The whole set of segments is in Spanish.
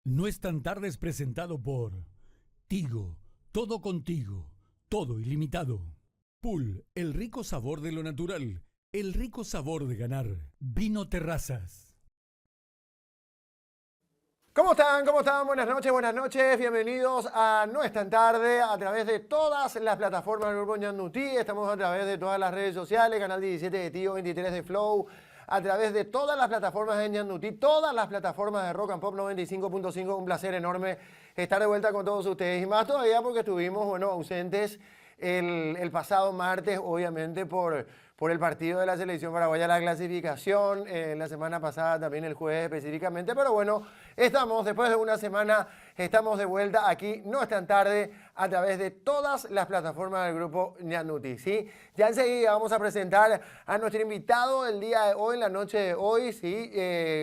No es tan tarde es presentado por Tigo, todo contigo, todo ilimitado. Pool, el rico sabor de lo natural, el rico sabor de ganar. Vino Terrazas. ¿Cómo están? ¿Cómo están? Buenas noches. Bienvenidos a No es tan tarde a través de todas las plataformas del Grupo Ñandutí. Estamos a través de todas las redes sociales, Canal 17 de Tío, 23 de Flow, a través de todas las plataformas de Ñandutí, todas las plataformas de Rock and Pop 95.5. Un placer enorme estar de vuelta con todos ustedes. Y más todavía porque estuvimos, ausentes el pasado martes, obviamente por el partido de la selección paraguaya, la clasificación, la semana pasada también el jueves específicamente, pero bueno, estamos, después de una semana, estamos de vuelta aquí, no es tan tarde, a través de todas las plataformas del Grupo Ñandutí, ¿sí? Ya enseguida vamos a presentar a nuestro invitado el día de hoy, la noche de hoy, ¿sí?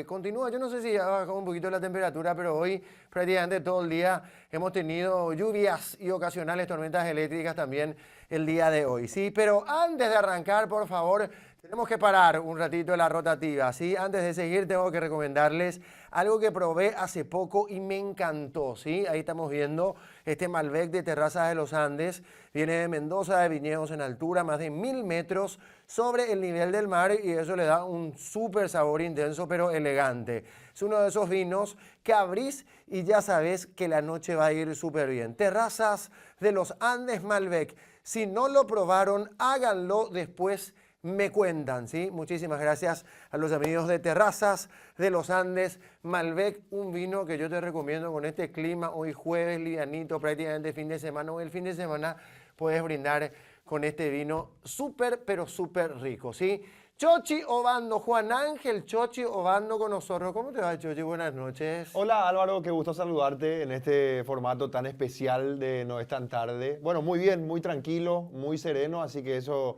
Continúa, yo no sé si ha bajado un poquito la temperatura, pero hoy prácticamente todo el día hemos tenido lluvias y ocasionales tormentas eléctricas también el día de hoy, ¿sí? Pero antes de arrancar, por favor, tenemos que parar un ratito la rotativa, ¿sí? Antes de seguir, tengo que recomendarles algo que probé hace poco y me encantó, ¿sí? Ahí estamos viendo este Malbec de Terrazas de los Andes. Viene de Mendoza, de viñedos en altura, más de 1000 metros sobre el nivel del mar y eso le da un súper sabor intenso, pero elegante. Es uno de esos vinos que abrís y ya sabes que la noche va a ir súper bien. Terrazas de los Andes Malbec. Si no lo probaron, háganlo después. Me cuentan, ¿sí? Muchísimas gracias a los amigos de Terrazas de los Andes Malbec, un vino que yo te recomiendo con este clima, hoy jueves, livianito, prácticamente fin de semana. Hoy el fin de semana puedes brindar con este vino súper, pero súper rico, ¿sí? Chochi Obando, Juan Ángel Chochi Obando con nosotros. ¿Cómo te va, Chochi? Buenas noches. Hola Álvaro, qué gusto saludarte en este formato tan especial de No es tan tarde. Bueno, muy bien, muy tranquilo, muy sereno, así que eso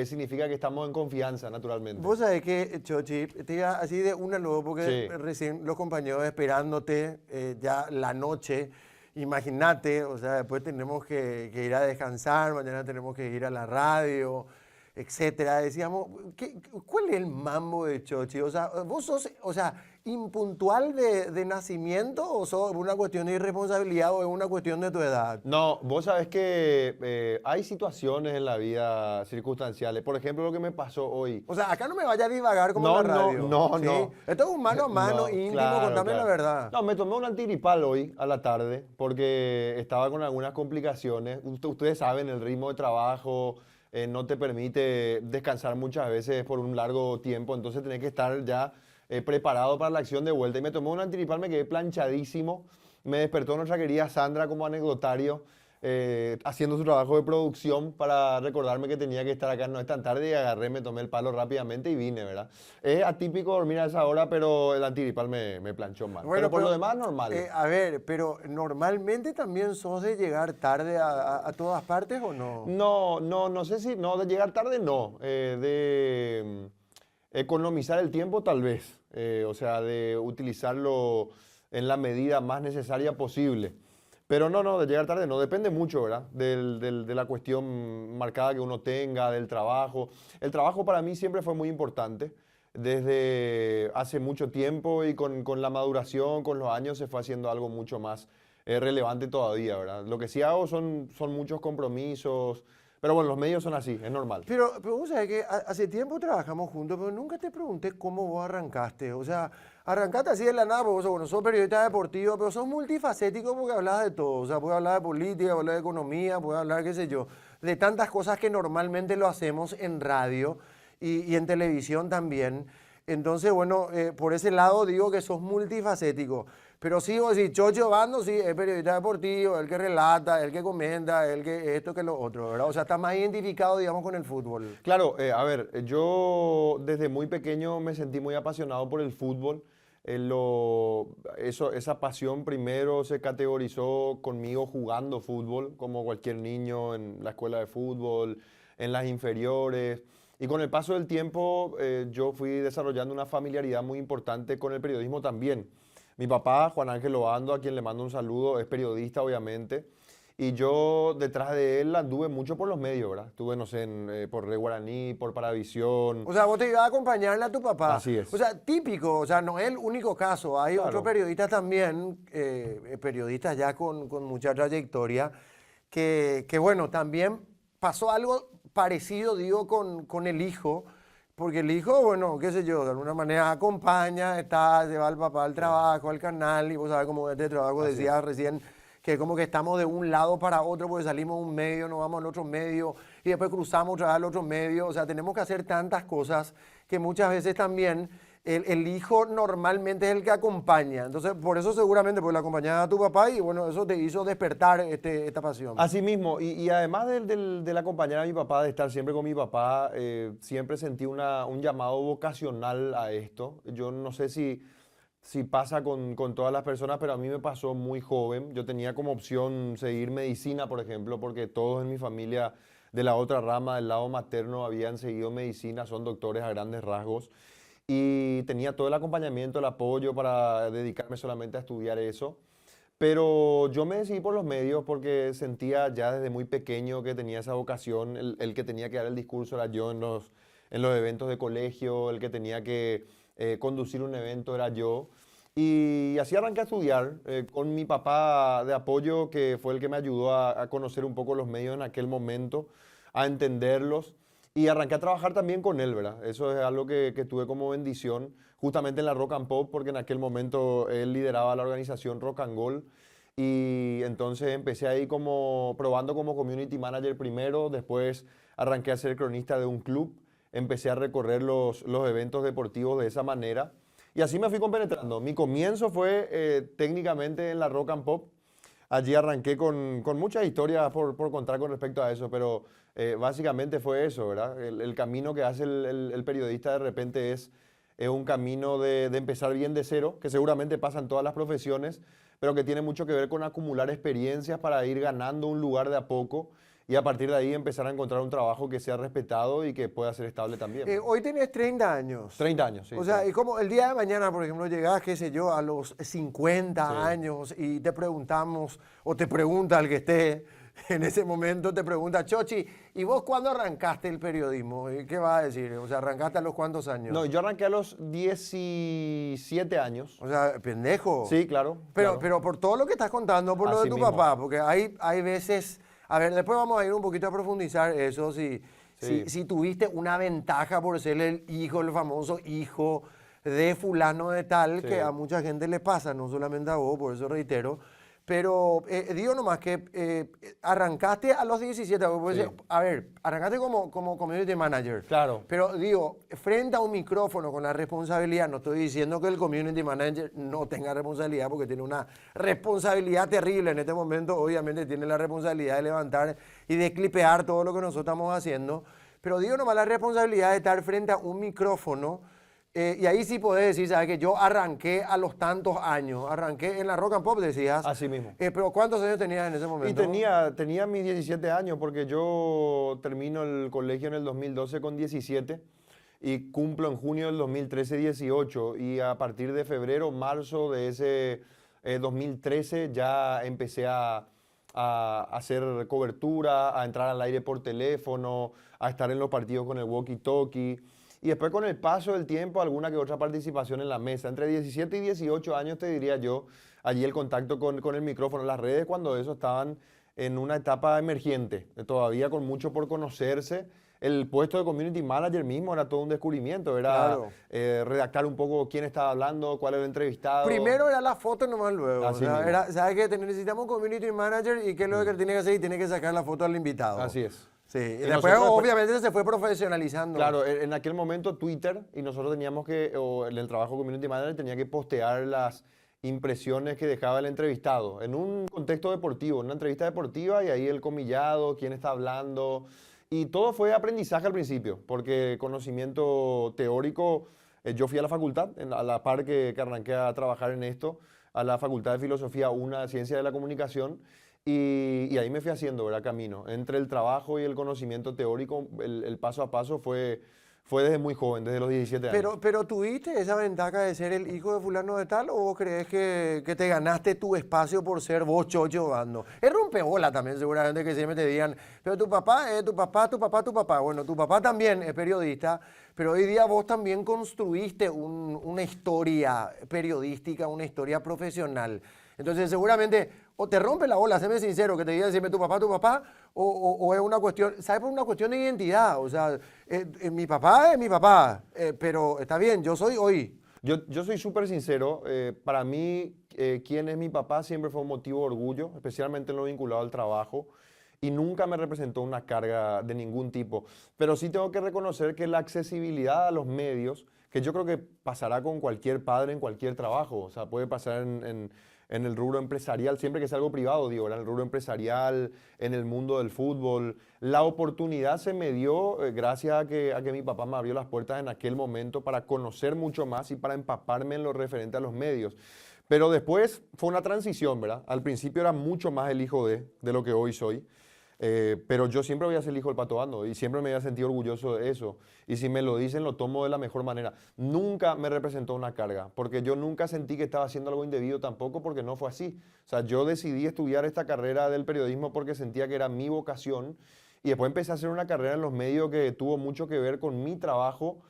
significa que estamos en confianza, naturalmente. Vos sabés que, Chochi, te iba así de una luego, porque Sí. recién los compañeros esperándote ya la noche. Imagínate, o sea, después tenemos que ir a descansar, mañana tenemos que ir a la radio, etcétera. Decíamos, ¿cuál es el mambo de Chochi? O sea, ¿vos sos, impuntual de nacimiento o sos una cuestión de irresponsabilidad o es una cuestión de tu edad? No, vos sabés que hay situaciones en la vida circunstanciales. Por ejemplo, lo que me pasó hoy. O sea, acá no me vaya a divagar como No, en la no, radio. no, ¿sí? no. Esto es un mano a mano, No, íntimo, claro, contame la claro. verdad. No, me tomé un antigripal hoy a la tarde porque estaba con algunas complicaciones. Ustedes saben, el ritmo de trabajo no te permite descansar muchas veces por un largo tiempo, entonces tenés que estar ya preparado para la acción de vuelta. Y me tomé un antigripal, me quedé planchadísimo. Me despertó nuestra querida Sandra como anecdotario, haciendo su trabajo de producción para recordarme que tenía que estar acá, no es tan tarde, y agarré, me tomé el palo rápidamente y vine, ¿verdad? Es atípico dormir a esa hora, pero el antigripal me planchó mal. Bueno, Pero por lo demás, normal. a ver, pero ¿normalmente también sos de llegar tarde a todas partes o no? No sé si, no, de llegar tarde no, de economizar el tiempo tal vez, o sea, de utilizarlo en la medida más necesaria posible. Pero no, de llegar tarde no, depende mucho, ¿verdad? De la cuestión marcada que uno tenga, del trabajo. El trabajo para mí siempre fue muy importante. Desde hace mucho tiempo y con la maduración, con los años, se fue haciendo algo mucho más relevante todavía, ¿verdad? Lo que sí hago son muchos compromisos, pero bueno, los medios son así, es normal. Pero vos sabés que hace tiempo trabajamos juntos, pero nunca te pregunté cómo vos arrancaste. O sea, arrancaste así de la nada, porque sos periodista deportivo, pero sos multifacético porque hablas de todo. O sea, puedes hablar de política, puedes hablar de economía, puedes hablar, qué sé yo, de tantas cosas que normalmente lo hacemos en radio y en televisión también. Entonces, bueno, por ese lado digo que sos multifacético. Pero sí, vos decís, Chocho Obando, sí, es periodista deportivo, el que relata, el que comenta, el que esto, que lo otro, ¿verdad? O sea, está más identificado, digamos, con el fútbol. Claro, a ver, yo desde muy pequeño me sentí muy apasionado por el fútbol. Esa pasión primero se categorizó conmigo jugando fútbol, como cualquier niño en la escuela de fútbol, en las inferiores. Y con el paso del tiempo yo fui desarrollando una familiaridad muy importante con el periodismo también. Mi papá, Juan Ángel Obando, a quien le mando un saludo, es periodista obviamente. Y yo detrás de él anduve mucho por los medios, ¿verdad? Estuve, no sé, por Red Guaraní, por Paravisión. O sea, vos te ibas a acompañarle a tu papá. Así es. O sea, típico, o sea, no es el único caso. Hay Claro. otros periodistas también, periodistas ya con mucha trayectoria, que bueno, también pasó algo parecido, digo, con el hijo. Porque el hijo, bueno, qué sé yo, de alguna manera acompaña, lleva al papá al trabajo, al canal, y vos sabés cómo este trabajo Así decías recién, que como que estamos de un lado para otro, porque salimos de un medio, nos vamos al otro medio, y después cruzamos otra vez al otro medio. O sea, tenemos que hacer tantas cosas que muchas veces también el hijo normalmente es el que acompaña. Entonces, por eso seguramente, pues le acompañaba a tu papá y bueno, eso te hizo despertar esta pasión. Así mismo, y además del acompañar a mi papá, de estar siempre con mi papá, siempre sentí un llamado vocacional a esto. Yo no sé si pasa con todas las personas, pero a mí me pasó muy joven. Yo tenía como opción seguir medicina, por ejemplo, porque todos en mi familia de la otra rama, del lado materno, habían seguido medicina, son doctores a grandes rasgos. Y tenía todo el acompañamiento, el apoyo para dedicarme solamente a estudiar eso. Pero yo me decidí por los medios porque sentía ya desde muy pequeño que tenía esa vocación. El que tenía que dar el discurso era yo en los eventos de colegio, el que tenía que conducir un evento era yo. Y así arranqué a estudiar con mi papá de apoyo, que fue el que me ayudó a conocer un poco los medios en aquel momento, a entenderlos. Y arranqué a trabajar también con él, ¿verdad? Eso es algo que tuve como bendición, justamente en la Rock and Pop, porque en aquel momento él lideraba la organización Rock and Gold. Y entonces empecé ahí como probando como community manager primero, después arranqué a ser cronista de un club, empecé a recorrer los eventos deportivos de esa manera. Y así me fui compenetrando. Mi comienzo fue técnicamente en la Rock and Pop. Allí arranqué con muchas historias por contar con respecto a eso, pero básicamente fue eso, ¿verdad? El camino que hace el periodista de repente es un camino de empezar bien de cero, que seguramente pasa en todas las profesiones, pero que tiene mucho que ver con acumular experiencias para ir ganando un lugar de a poco y a partir de ahí empezar a encontrar un trabajo que sea respetado y que pueda ser estable también. Hoy tenés 30 años. 30 años, sí. O sea, sí. y como el día de mañana, por ejemplo, llegás, qué sé yo, a los 50 Sí. años y te preguntamos, o te pregunta el que esté en ese momento, te pregunta, Chochi, ¿y vos cuándo arrancaste el periodismo? ¿Y qué vas a decir? O sea, ¿arrancaste a los cuántos años? No, yo arranqué a los 17 años. O sea, pendejo. Sí, claro. Pero, claro. pero por todo lo que estás contando, por lo de Así tu mismo. papá, porque hay veces, a ver, después vamos a ir un poquito a profundizar eso, Sí. si tuviste una ventaja por ser el hijo, el famoso hijo de fulano de tal, Sí. que a mucha gente le pasa, no solamente a vos, por eso reitero. Pero digo nomás que arrancaste a los 17, porque, Sí. a ver, arrancaste como community manager. Claro. Pero digo, frente a un micrófono con la responsabilidad, no estoy diciendo que el community manager no tenga responsabilidad, porque tiene una responsabilidad terrible en este momento. Obviamente tiene la responsabilidad de levantar y de clipear todo lo que nosotros estamos haciendo. Pero digo nomás la responsabilidad de estar frente a un micrófono. Y ahí sí podés decir, ¿sabes? Que yo arranqué a los tantos años. Arranqué en la Rock and Pop, decías. Así mismo. Pero ¿cuántos años tenías en ese momento? Y tenía mis 17 años porque yo termino el colegio en el 2012 con 17 y cumplo en junio del 2013 18 y a partir de febrero, marzo de ese 2013 ya empecé a hacer cobertura, a entrar al aire por teléfono, a estar en los partidos con el walkie-talkie. Y después con el paso del tiempo, alguna que otra participación en la mesa. Entre 17 y 18 años, te diría yo, allí el contacto con el micrófono, las redes, cuando eso estaban en una etapa emergente, todavía con mucho por conocerse. El puesto de community manager mismo era todo un descubrimiento, era Claro. redactar un poco quién estaba hablando, cuál era el entrevistado. Primero era la foto nomás luego. Así O sea, mismo. ¿sabes qué? Necesitamos un community manager y qué es lo que tiene que hacer y tiene que sacar la foto al invitado. Así es. Sí, y Y después nosotros obviamente se fue profesionalizando. Claro, en aquel momento Twitter y nosotros teníamos que, o en el trabajo community manager tenía que postear las impresiones que dejaba el entrevistado en un contexto deportivo, en una entrevista deportiva y ahí el comillado, quién está hablando y todo fue aprendizaje al principio, porque conocimiento teórico, yo fui a la facultad, a la par que arranqué a trabajar en esto, a la Facultad de Filosofía 1, Ciencia de la Comunicación. Y ahí me fui haciendo, ¿verdad? Camino. Entre el trabajo y el conocimiento teórico, el paso a paso fue fue desde muy joven, desde los 17 años. Pero ¿tuviste esa ventaja de ser el hijo de fulano de tal o vos crees que te ganaste tu espacio por ser vos chocho dando? Es rompebola también seguramente que siempre te digan, pero tu papá es tu papá, tu papá, tu papá. Bueno, tu papá también es periodista, pero hoy día vos también construiste una historia periodística, una historia profesional. Entonces seguramente o te rompe la bola, séme sincero, que te digan siempre tu papá, o es una cuestión, ¿sabes? Por una cuestión de identidad, o sea, mi papá es mi papá, pero está bien, yo soy hoy. Yo soy súper sincero, para mí quién es mi papá siempre fue un motivo de orgullo, especialmente en lo vinculado al trabajo, y nunca me representó una carga de ningún tipo. Pero sí tengo que reconocer que la accesibilidad a los medios, que yo creo que pasará con cualquier padre en cualquier trabajo, o sea, puede pasar en el rubro empresarial, siempre que sea algo privado, digo, en el rubro empresarial, en el mundo del fútbol. La oportunidad se me dio gracias a que mi papá me abrió las puertas en aquel momento para conocer mucho más y para empaparme en lo referente a los medios. Pero después fue una transición, ¿verdad? Al principio era mucho más el hijo de lo que hoy soy. Pero yo siempre voy a ser el hijo del Pato Bando y siempre me había sentido orgulloso de eso. Y si me lo dicen, lo tomo de la mejor manera. Nunca me representó una carga, porque yo nunca sentí que estaba haciendo algo indebido tampoco, porque no fue así. O sea, yo decidí estudiar esta carrera del periodismo porque sentía que era mi vocación y después empecé a hacer una carrera en los medios que tuvo mucho que ver con mi trabajo,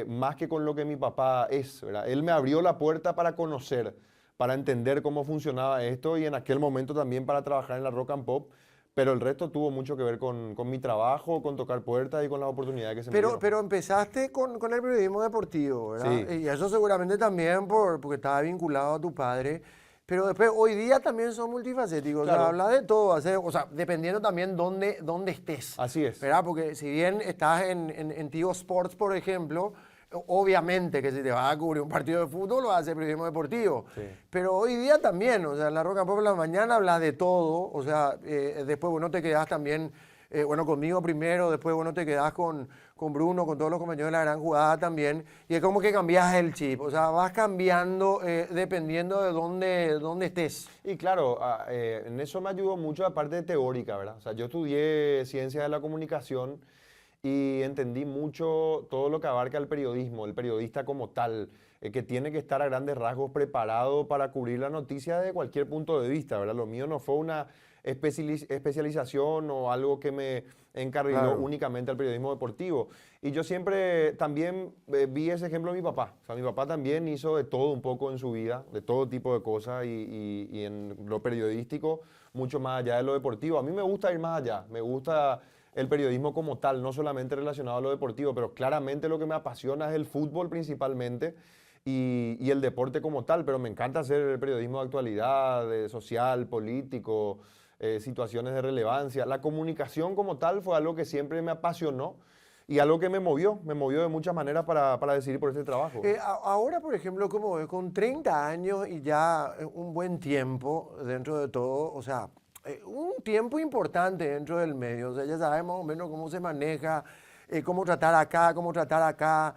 más que con lo que mi papá es, ¿verdad? Él me abrió la puerta para conocer, para entender cómo funcionaba esto y en aquel momento también para trabajar en la Rock and Pop. Pero el resto tuvo mucho que ver con mi trabajo, con tocar puertas y con las oportunidades que se me dieron. Pero empezaste con el periodismo deportivo, ¿verdad? Sí. Y eso seguramente también porque estaba vinculado a tu padre. Pero después, hoy día también son multifacéticos, Claro. o sea, habla de todo, o sea, dependiendo también dónde estés. Así es. ¿Verdad? Porque si bien estás en Tigo Sports, por ejemplo, obviamente que si te vas a cubrir un partido de fútbol, vas a hacer periodismo deportivo. Sí. Pero hoy día también, o sea, en la Rock and Pop en la mañana hablas de todo, o sea, después, bueno, te quedás también, bueno, conmigo primero, después, bueno, te quedás con Bruno, con todos los compañeros de la gran jugada también, y es como que cambias el chip, o sea, vas cambiando dependiendo de dónde estés. Y claro, en eso me ayudó mucho la parte teórica, ¿verdad? O sea, yo estudié ciencias de la comunicación y entendí mucho todo lo que abarca el periodismo, el periodista como tal, que tiene que estar a grandes rasgos preparado para cubrir la noticia de cualquier punto de vista, ¿verdad? Lo mío no fue una especialización o algo que me encarriló Claro. únicamente al periodismo deportivo. Y yo siempre también vi ese ejemplo de mi papá. O sea, mi papá también hizo de todo un poco en su vida, de todo tipo de cosas y en lo periodístico, mucho más allá de lo deportivo. A mí me gusta ir más allá, me gusta el periodismo como tal, no solamente relacionado a lo deportivo, pero claramente lo que me apasiona es el fútbol principalmente y el deporte como tal, pero me encanta hacer el periodismo de actualidad, de social, político, situaciones de relevancia. La comunicación como tal fue algo que siempre me apasionó y algo que me movió de muchas maneras para decidir por este trabajo. Ahora, por ejemplo, como ves, con 30 años y ya un buen tiempo dentro de todo, o sea, un tiempo importante dentro del medio, o sea, ya sabes más o menos cómo se maneja, cómo tratar acá,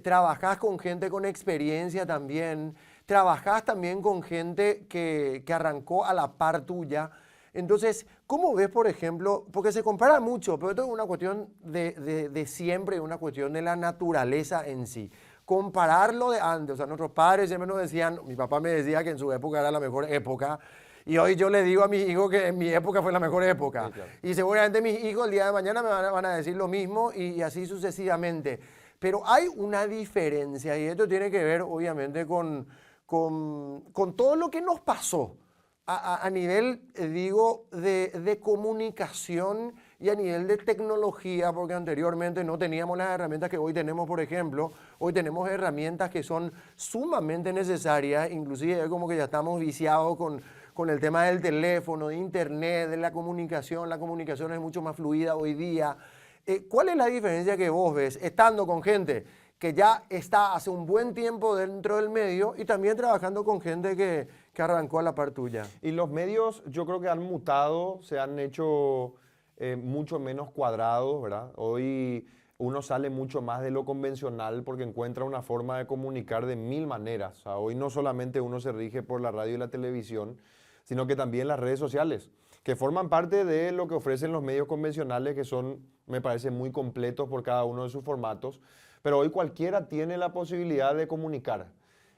trabajás con gente con experiencia también, trabajás también con gente que arrancó a la par tuya. Entonces, ¿cómo ves, por ejemplo? Porque se compara mucho, pero esto es una cuestión de siempre, una cuestión de la naturaleza en sí. Compararlo de antes, o sea, nuestros padres siempre nos decían, mi papá me decía que en su época era la mejor época, y hoy yo le digo a mis hijos que en mi época fue la mejor época. Sí, claro. Y seguramente mis hijos el día de mañana me van a decir lo mismo y así sucesivamente. Pero hay una diferencia, y esto tiene que ver obviamente con todo lo que nos pasó a nivel, digo, de comunicación y a nivel de tecnología, porque anteriormente no teníamos las herramientas que hoy tenemos, por ejemplo. Hoy tenemos herramientas que son sumamente necesarias, inclusive es como que ya estamos viciados con el tema del teléfono, de internet, de la comunicación. La comunicación es mucho más fluida hoy día. ¿Cuál es la diferencia que vos ves estando con gente que ya está hace un buen tiempo dentro del medio y también trabajando con gente que arrancó a la par tuya? Y los medios yo creo que han mutado, se han hecho mucho menos cuadrados, ¿verdad? Hoy uno sale mucho más de lo convencional porque encuentra una forma de comunicar de mil maneras. O sea, hoy no solamente uno se rige por la radio y la televisión, sino que también las redes sociales, que forman parte de lo que ofrecen los medios convencionales, que son, me parece, muy completos por cada uno de sus formatos. Pero hoy cualquiera tiene la posibilidad de comunicar.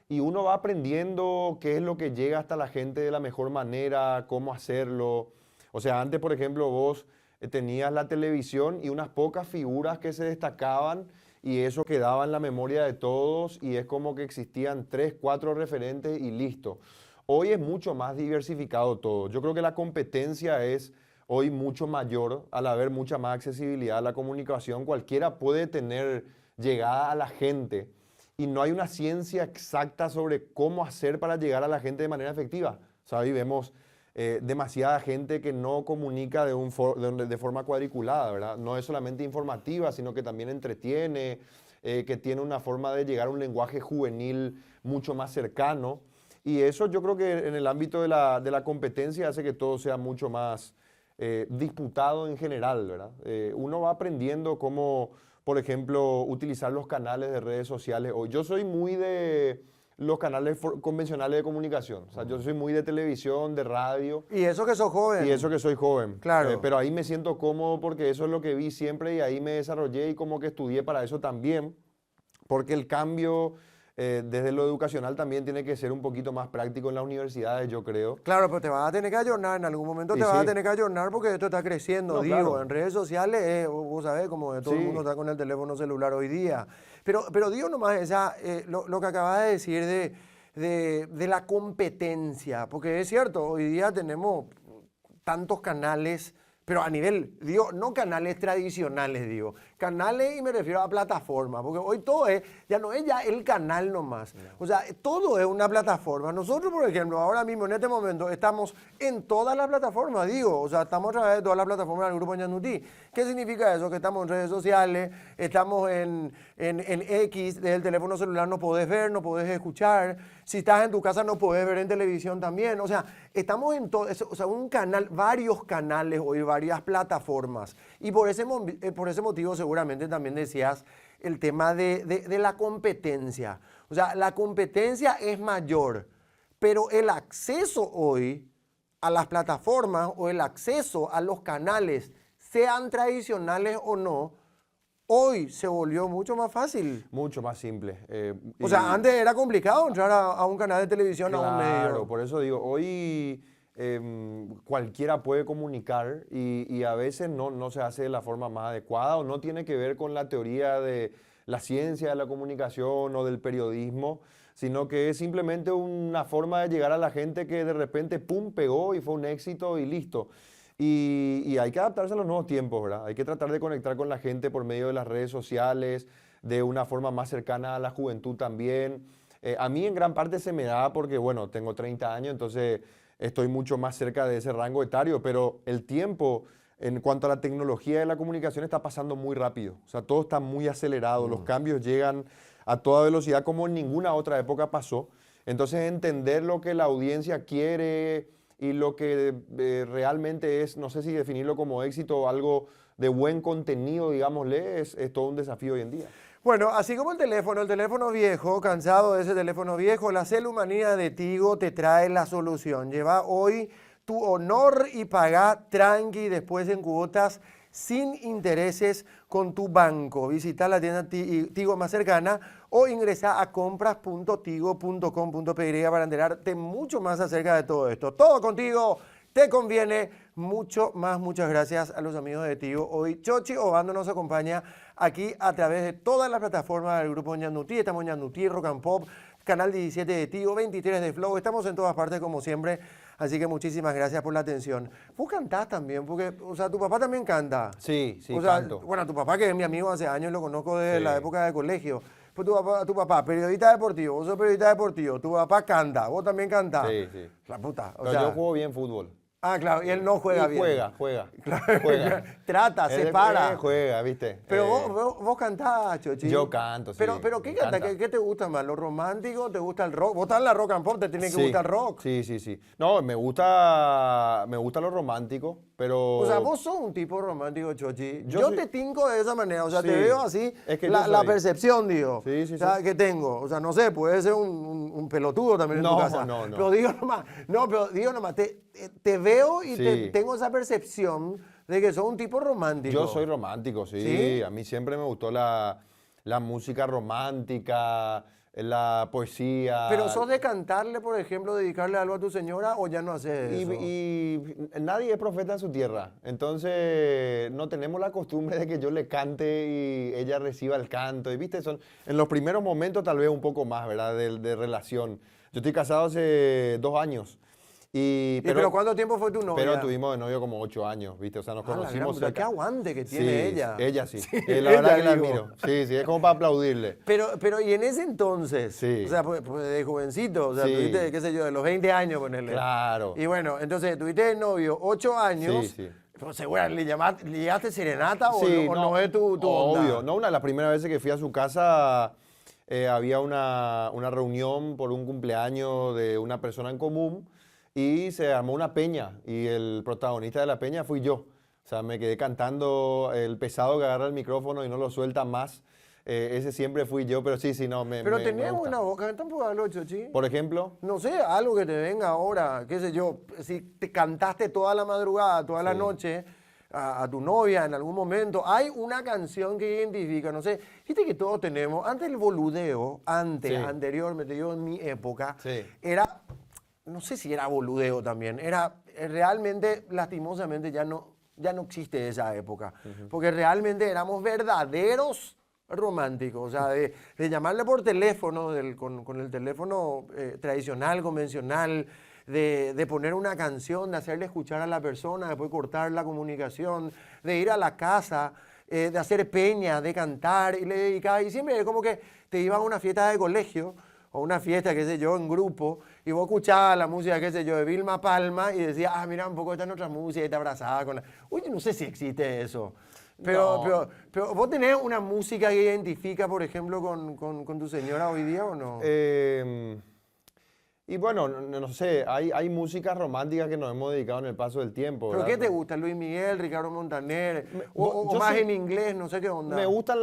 Y uno va aprendiendo qué es lo que llega hasta la gente de la mejor manera, cómo hacerlo. O sea, antes, por ejemplo, vos tenías la televisión y unas pocas figuras que se destacaban y eso quedaba en la memoria de todos y es como que existían 3, 4 referentes y listo. Hoy es mucho más diversificado todo. Yo creo que la competencia es hoy mucho mayor al haber mucha más accesibilidad a la comunicación. Cualquiera puede tener llegada a la gente y no hay una ciencia exacta sobre cómo hacer para llegar a la gente de manera efectiva. O sea, hoy vemos demasiada gente que no comunica de forma cuadriculada, ¿verdad? No es solamente informativa, sino que también entretiene, que tiene una forma de llegar a un lenguaje juvenil mucho más cercano. Y eso yo creo que en el ámbito de la competencia hace que todo sea mucho más disputado en general, ¿verdad? Uno va aprendiendo cómo, por ejemplo, utilizar los canales de redes sociales. Yo soy muy de los canales convencionales de comunicación. O sea, yo soy muy de televisión, de radio. Y eso que sos joven. Y eso que soy joven. Claro. Pero ahí me siento cómodo porque eso es lo que vi siempre y ahí me desarrollé y como que estudié para eso también. Porque el cambio desde lo educacional también tiene que ser un poquito más práctico en las universidades, yo creo. Claro, pero te vas a tener que ayornar, en algún momento te vas a tener que ayornar porque esto está creciendo, No, digo, claro. en redes sociales, vos sabés, como todo el mundo está con el teléfono celular hoy día. Pero digo nomás, lo que acabas de decir de la competencia, porque es cierto, hoy día tenemos tantos canales, pero a nivel, digo, no canales tradicionales, digo, canales y me refiero a plataformas, porque hoy todo ya no es ya el canal nomás, o sea, todo es una plataforma. Nosotros, por ejemplo, ahora mismo en este momento estamos en todas las plataformas, digo, o sea, estamos a través de todas las plataformas del Grupo Ñandutí. ¿Qué significa eso? Que estamos en redes sociales, estamos en X, desde el teléfono celular no podés ver, no podés escuchar, si estás en tu casa no podés ver en televisión también, o sea, estamos en todo, o sea, un canal, varios canales hoy, varias plataformas, y por ese motivo seguramente también decías el tema de la competencia. O sea, la competencia es mayor, pero el acceso hoy a las plataformas o el acceso a los canales, sean tradicionales o no, hoy se volvió mucho más fácil. Mucho más simple. O sea, antes era complicado entrar a un canal de televisión, a un medio. Claro, por eso digo, hoy cualquiera puede comunicar y a veces no se hace de la forma más adecuada o no tiene que ver con la teoría de la ciencia de la comunicación o del periodismo, sino que es simplemente una forma de llegar a la gente que de repente, pum, pegó y fue un éxito y listo. Y hay que adaptarse a los nuevos tiempos, ¿verdad? Hay que tratar de conectar con la gente por medio de las redes sociales, de una forma más cercana a la juventud también. A mí en gran parte se me da porque, bueno, tengo 30 años, entonces estoy mucho más cerca de ese rango etario, pero el tiempo en cuanto a la tecnología de la comunicación está pasando muy rápido. O sea, todo está muy acelerado, los cambios llegan a toda velocidad como en ninguna otra época pasó. Entonces entender lo que la audiencia quiere y lo que realmente es, no sé si definirlo como éxito o algo de buen contenido, digámosle, es todo un desafío hoy en día. Bueno, así como el teléfono viejo, cansado de ese teléfono viejo, la Celumanía de Tigo te trae la solución. Lleva hoy tu honor y paga tranqui después en cuotas sin intereses con tu banco. Visita la tienda Tigo más cercana o ingresa a compras.tigo.com.py para enterarte mucho más acerca de todo esto. Todo contigo te conviene mucho más. Muchas gracias a los amigos de Tigo. Hoy Chochi Obando nos acompaña aquí a través de todas las plataformas del Grupo Ñandutí. Estamos en Ñandutí, Rock and Pop, Canal 17 de Tigo, 23 de Flow. Estamos en todas partes como siempre. Así que muchísimas gracias por la atención. Vos cantás también, porque, o sea, tu papá también canta. Sí, O sea, canto. bueno, tu papá, que es mi amigo hace años, lo conozco desde la época de colegio. Pues tu papá, periodista deportivo, vos sos periodista deportivo, tu papá canta, vos también cantás. Sí. La puta. O No, sea, yo juego bien fútbol. Ah, claro, y él no juega bien. Juega. Trata, se Él para. juega, ¿viste? Pero vos cantás, Chochi. Yo canto, sí. Pero ¿qué me canta? encanta. ¿Qué te gusta más? ¿Lo romántico? ¿Te gusta el rock? Vos estás en la rock and pop, te tiene que gustar rock. Sí. No, me gusta lo romántico, pero... O sea, vos sos un tipo romántico, Chochi. Yo Yo soy- te tinco de esa manera, o sea, Sí. te veo así, Es que yo la soy- percepción, digo. Sí. O sea, que tengo. O sea, no sé, puede ser un pelotudo también en tu No, casa. no. Pero digo nomás, te veo y Sí. tengo esa percepción de que sos un tipo romántico. Yo soy romántico, sí. ¿Sí? A mí siempre me gustó la la música romántica, la poesía. Pero sos de cantarle, por ejemplo, dedicarle algo a tu señora o ya no haces eso. Y nadie es profeta en su tierra. Entonces, no tenemos la costumbre de que yo le cante y ella reciba el canto. Y viste, son en los primeros momentos tal vez un poco más, ¿verdad? De relación. Yo estoy casado hace 2 años. Pero ¿cuánto tiempo fue tu novia? Pero tuvimos de novio como 8 años, ¿viste? O sea, nos conocimos cerca. ¿Qué aguante que tiene ella? Ella sí. Sí, la verdad que la digo. admiro. Sí, sí, es como para aplaudirle. Pero y en ese entonces, Sí. o sea, pues de jovencito, o sea, Sí. tuviste, qué sé yo, de los 20 años, ponerle. Claro. Y bueno, entonces tuviste de novio 8 años. Sí, sí. Pero seguro, ¿le llegaste serenata Sí, o no es tu onda? obvio. No, una de las primeras veces que fui a su casa había una reunión por un cumpleaños de una persona en común y se armó una peña y el protagonista de la peña fui yo. O sea, me quedé cantando el pesado que agarra el micrófono y no lo suelta más. Ese siempre fui yo, pero sí, no, Pero me tenés gusta. una boca, tampoco hablo, Chochi. Por ejemplo, No sé, algo que te venga ahora, qué sé yo, si te cantaste toda la madrugada, toda la Sí. noche a tu novia en algún momento, hay una canción que identifica, no sé, viste que todos tenemos, antes el boludeo, Sí. anteriormente, yo en mi época, Sí. era, no sé si era boludeo también, era realmente, lastimosamente ya no existe esa época, porque realmente éramos verdaderos románticos, o sea, de llamarle por teléfono, con el teléfono tradicional, convencional, de poner una canción, de hacerle escuchar a la persona, después cortar la comunicación, de ir a la casa, de hacer peña, de cantar, y le dedicaba, y siempre como que te ibas a una fiesta de colegio, o una fiesta, qué sé yo, en grupo, y vos escuchabas la música, qué sé yo, de Vilma Palma, y decías, mira, un poco esta es nuestra música, y te abrazaba con la... Uy, no sé si existe eso. Pero ¿vos tenés una música que identifica, por ejemplo, con tu señora hoy día o no? y bueno, no sé, hay músicas románticas que nos hemos dedicado en el paso del tiempo. ¿Pero ¿verdad? qué te gusta? ¿Luis Miguel, Ricardo Montaner? O yo más sí- en inglés, no sé qué onda. Me gustan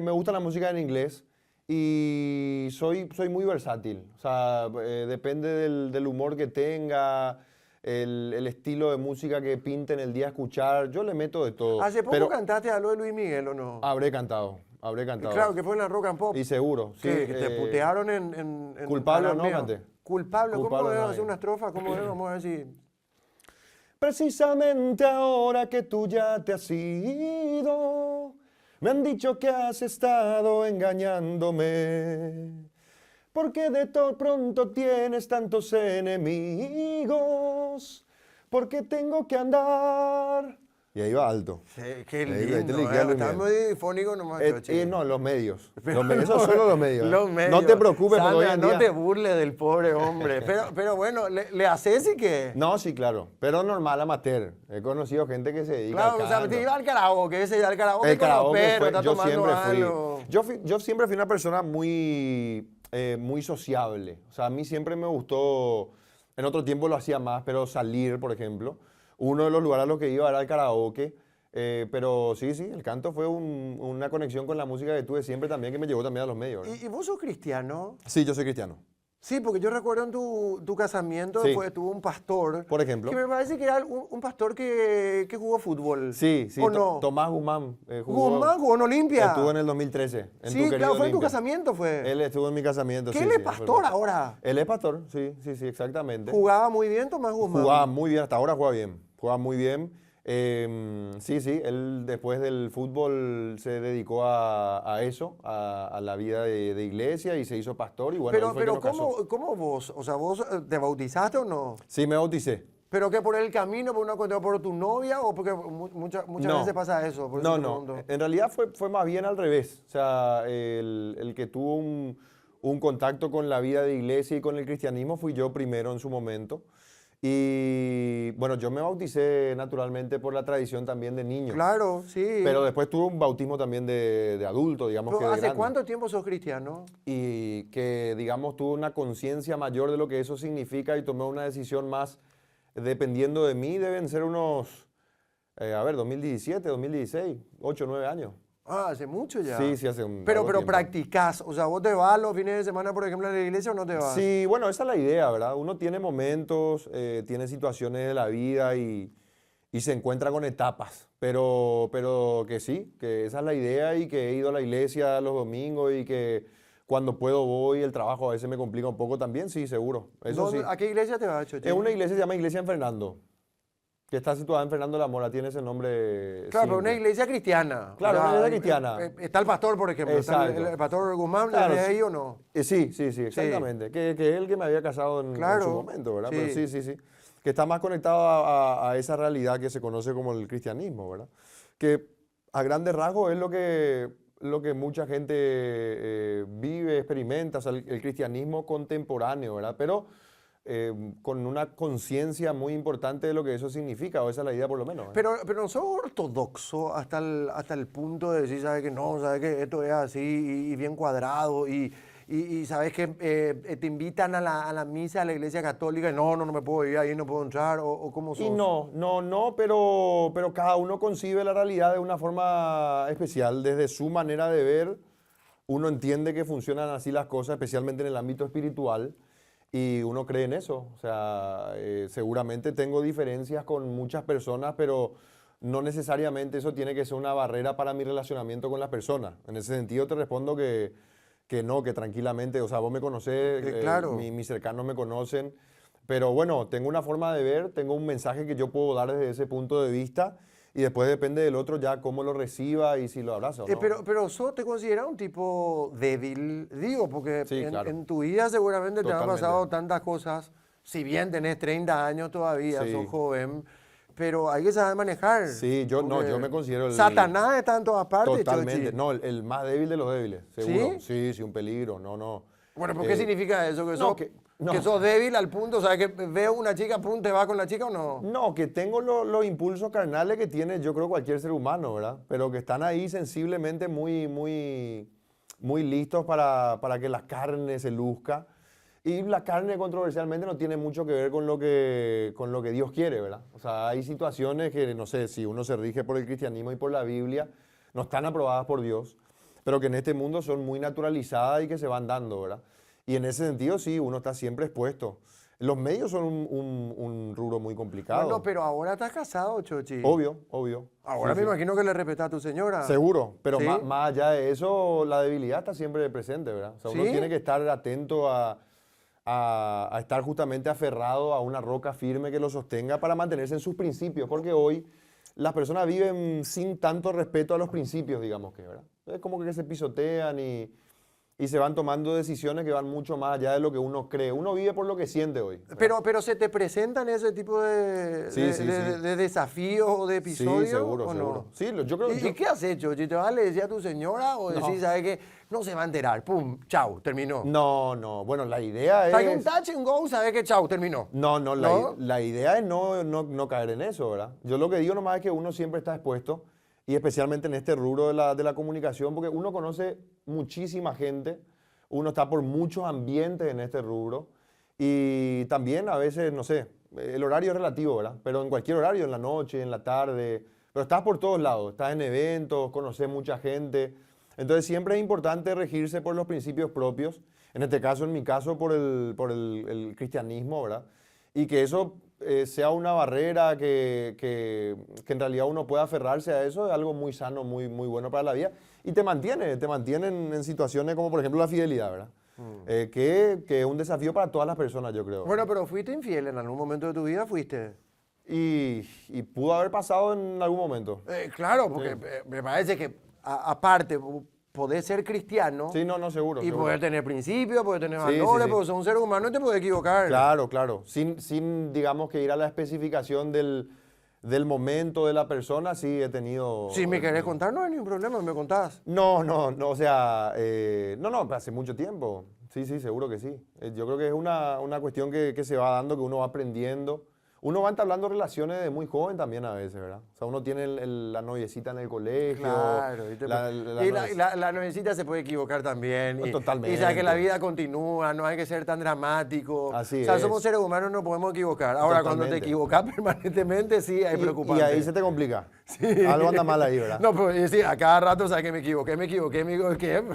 me gusta la música en inglés y soy muy versátil. O sea, depende del humor que tenga, el estilo de música que pinte en el día a escuchar. Yo le meto de todo. ¿Hace poco pero cantaste algo de Luis Miguel o no? habré cantado. Claro, que fue en la Rock and Pop. Y seguro, sí. Que te putearon en culpable o no, arameo. canté. Culpable. ¿Cómo Culpable o es? no, Hacer una estrofa, ¿cómo es? Vamos a ver si... Precisamente ahora que tú ya te has ido, me han dicho que has estado engañándome. Porque de todo pronto tienes tantos enemigos. Porque tengo que andar. Y ahí va alto. Sí, qué Ahí lindo. le queda a Luis Está Miguel. muy difónico nomás, Chochi. No, los medios. Pero Esos son solo los medios. Los medios. No te preocupes, porque Sandra, hoy en no día... te burles del pobre hombre. Pero bueno, ¿le haces y qué? No, sí, claro. Pero normal, amateur. He conocido gente que se dedica Claro, al o sea, canto. te iba al karaoke, ese al karaoke El con los karaoke perros, fue- está yo tomando siempre fui. algo. Yo siempre fui una persona muy sociable. O sea, a mí siempre me gustó, en otro tiempo lo hacía más, pero salir, por ejemplo. Uno de los lugares a los que iba era el karaoke. Pero sí, el canto fue una conexión con la música que tuve siempre también, que me llevó también a los medios. ¿verdad? ¿Y vos sos cristiano? Sí, yo soy cristiano. Sí, porque yo recuerdo en tu casamiento, Sí. tuvo un pastor. Por ejemplo. Que me parece que era un pastor que jugó fútbol. Sí, ¿O no? Tomás Guzmán Jugó en Olimpia. estuvo en el 2013. En tu Sí, querido claro, fue en tu Olimpia. casamiento, fue. Él estuvo en mi casamiento. Que sí, él sí, es pastor ahora. Él es pastor, sí, exactamente. Jugaba muy bien Tomás Guzmán. Jugaba muy bien, hasta ahora juega bien. Juega muy bien. Él después del fútbol se dedicó a eso, a la vida de iglesia y se hizo pastor y bueno, él fue el que nos casó. ¿cómo vos? O sea, ¿vos te bautizaste o no? Sí, me bauticé. ¿Pero que por el camino, por una cuestión, por tu novia o porque muchas No. veces pasa eso? Por eso No, te no. pregunto. En realidad fue más bien al revés. O sea, el que tuvo un contacto con la vida de iglesia y con el cristianismo fui yo primero en su momento. Y bueno, yo me bauticé naturalmente por la tradición también de niño. Claro, sí. Pero después tuve un bautismo también de adulto, digamos Pero que de ¿hace grande. cuánto tiempo sos cristiano? Y que, digamos, tuve una conciencia mayor de lo que eso significa y tomé una decisión más dependiendo de mí. Deben ser unos, 2017, 2016, 8, 9 años. Ah, hace mucho ya. Sí, hace un Pero algo tiempo. practicás, o sea, ¿vos te vas los fines de semana, por ejemplo, a la iglesia o no te vas? Sí, bueno, esa es la idea, ¿verdad? Uno tiene momentos, tiene situaciones de la vida y y se encuentra con etapas, pero que sí, que esa es la idea y que he ido a la iglesia los domingos y que cuando puedo voy, el trabajo a veces me complica un poco también, sí, seguro, eso sí. ¿A qué iglesia te vas, Chochi? Es una iglesia, se llama Iglesia en Fernando, que está situada en Fernando de la Mora, tiene ese nombre Claro, pero una simple. iglesia cristiana. Claro, una iglesia cristiana. Está el pastor, por ejemplo. Está Exacto. el pastor Guzmán, Claro, ¿es sí. ahí o no? Sí, exactamente. Que es el que me había casado en Claro, su momento, ¿verdad? sí. Pero sí. Que está más conectado a esa realidad que se conoce como el cristianismo, ¿verdad? Que a grandes rasgos es lo que mucha gente vive, experimenta, o sea, el cristianismo contemporáneo, ¿verdad? Pero con una conciencia muy importante de lo que eso significa, o esa es la idea por lo menos. Pero no sos ortodoxo hasta el punto de decir, ¿sabes que no? ¿Sabes que esto es así y bien cuadrado? Y sabes que te invitan a la misa, a la iglesia católica y no me puedo ir ahí, no puedo entrar, o cómo sos. Y no, pero cada uno concibe la realidad de una forma especial, desde su manera de ver, uno entiende que funcionan así las cosas, especialmente en el ámbito espiritual, y uno cree en eso. O sea, seguramente tengo diferencias con muchas personas, pero no necesariamente eso tiene que ser una barrera para mi relacionamiento con las personas. En ese sentido te respondo que no, que tranquilamente, o sea, vos me conocés, claro. mis cercanos me conocen, pero bueno, tengo una forma de ver, tengo un mensaje que yo puedo dar desde ese punto de vista y después depende del otro ya cómo lo reciba y si lo abraza o no. Pero ¿sos te consideras un tipo débil? Digo, porque Sí, claro. en tu vida seguramente te han Totalmente. pasado tantas cosas, si bien tenés 30 años todavía, Sí. sos joven, pero hay que saber manejar. Sí, yo me considero el... Satanás está en todas partes, Totalmente, Chochi. no, el más débil de los débiles, seguro. Sí, un peligro, no. Bueno, ¿por qué significa eso? ¿Que, no, sos, no. que sos débil al punto? O sea, que veo una chica, pum, ¿te vas con la chica o no? No, que tengo los impulsos carnales que tiene, yo creo, cualquier ser humano, ¿verdad? Pero que están ahí sensiblemente muy listos para que la carne se luzca. Y la carne, controversialmente, no tiene mucho que ver con lo que Dios quiere, ¿verdad? O sea, hay situaciones que, no sé, si uno se rige por el cristianismo y por la Biblia, no están aprobadas por Dios, pero que en este mundo son muy naturalizadas y que se van dando, ¿verdad? Y en ese sentido, sí, uno está siempre expuesto. Los medios son un rubro muy complicado. Bueno, pero ahora estás casado, Chochi. Obvio. Ahora Sí, me sí. imagino que le respetas a tu señora. Seguro, pero ¿Sí? más allá de eso, la debilidad está siempre presente, ¿verdad? O sea, uno ¿Sí? tiene que estar atento a estar justamente aferrado a una roca firme que lo sostenga para mantenerse en sus principios, porque hoy las personas viven sin tanto respeto a los principios, digamos que, ¿verdad? Es como que se pisotean y se van tomando decisiones que van mucho más allá de lo que uno cree. Uno vive por lo que siente hoy, ¿verdad? Pero ¿se te presentan ese tipo de, Sí, de desafíos o de episodios? Sí, seguro, ¿o seguro. no? Sí, yo creo ¿Y qué has hecho? ¿Te vas a le decir a tu señora o decís, ¿sabes qué? No se va a enterar. Pum, chau, terminó. No. Bueno, la idea Saca un es... touch and go, ¿sabes qué? Chau, terminó. No, ¿No? la idea es no caer en eso, ¿verdad? Yo lo que digo nomás es que uno siempre está expuesto, y especialmente en este rubro de la comunicación, porque uno conoce muchísima gente, uno está por muchos ambientes en este rubro, y también a veces, no sé, el horario es relativo, ¿verdad? Pero en cualquier horario, en la noche, en la tarde, pero estás por todos lados, estás en eventos, conoces mucha gente. Entonces siempre es importante regirse por los principios propios, en este caso, en mi caso, por el cristianismo, ¿verdad? Y que eso sea una barrera, que en realidad uno pueda aferrarse a eso, es algo muy sano, muy bueno para la vida. Y te mantiene en situaciones como, por ejemplo, la fidelidad, ¿verdad? Que es un desafío para todas las personas, yo creo. Bueno, pero fuiste infiel en algún momento de tu vida, fuiste. Y pudo haber pasado en algún momento. Claro, porque me parece que aparte podés ser cristiano Sí, no, seguro. y seguro. poder tener principios, poder tener Sí, valores, sí. porque sos un ser humano y te puedes equivocar. Claro. Sin, digamos, que ir a la especificación del momento de la persona, sí he tenido... Si me querés contar, no hay ningún problema, me contás. No, o sea, hace mucho tiempo. Sí, seguro que sí. Yo creo que es una cuestión que se va dando, que uno va aprendiendo. Uno va entablando relaciones de muy joven también a veces, ¿verdad? O sea, uno tiene la noviecita en el colegio. Claro. novia- La novecita se puede equivocar también. No, Y totalmente. sabe que la vida continúa, no hay que ser tan dramático. Así o sea, es. somos seres humanos, no podemos equivocar. Ahora, cuando te Totalmente. equivocas permanentemente, sí, es y preocupante. ahí se te complica. Algo anda mal ahí, ¿verdad? No, pues sí, a cada rato sabes que me equivoqué.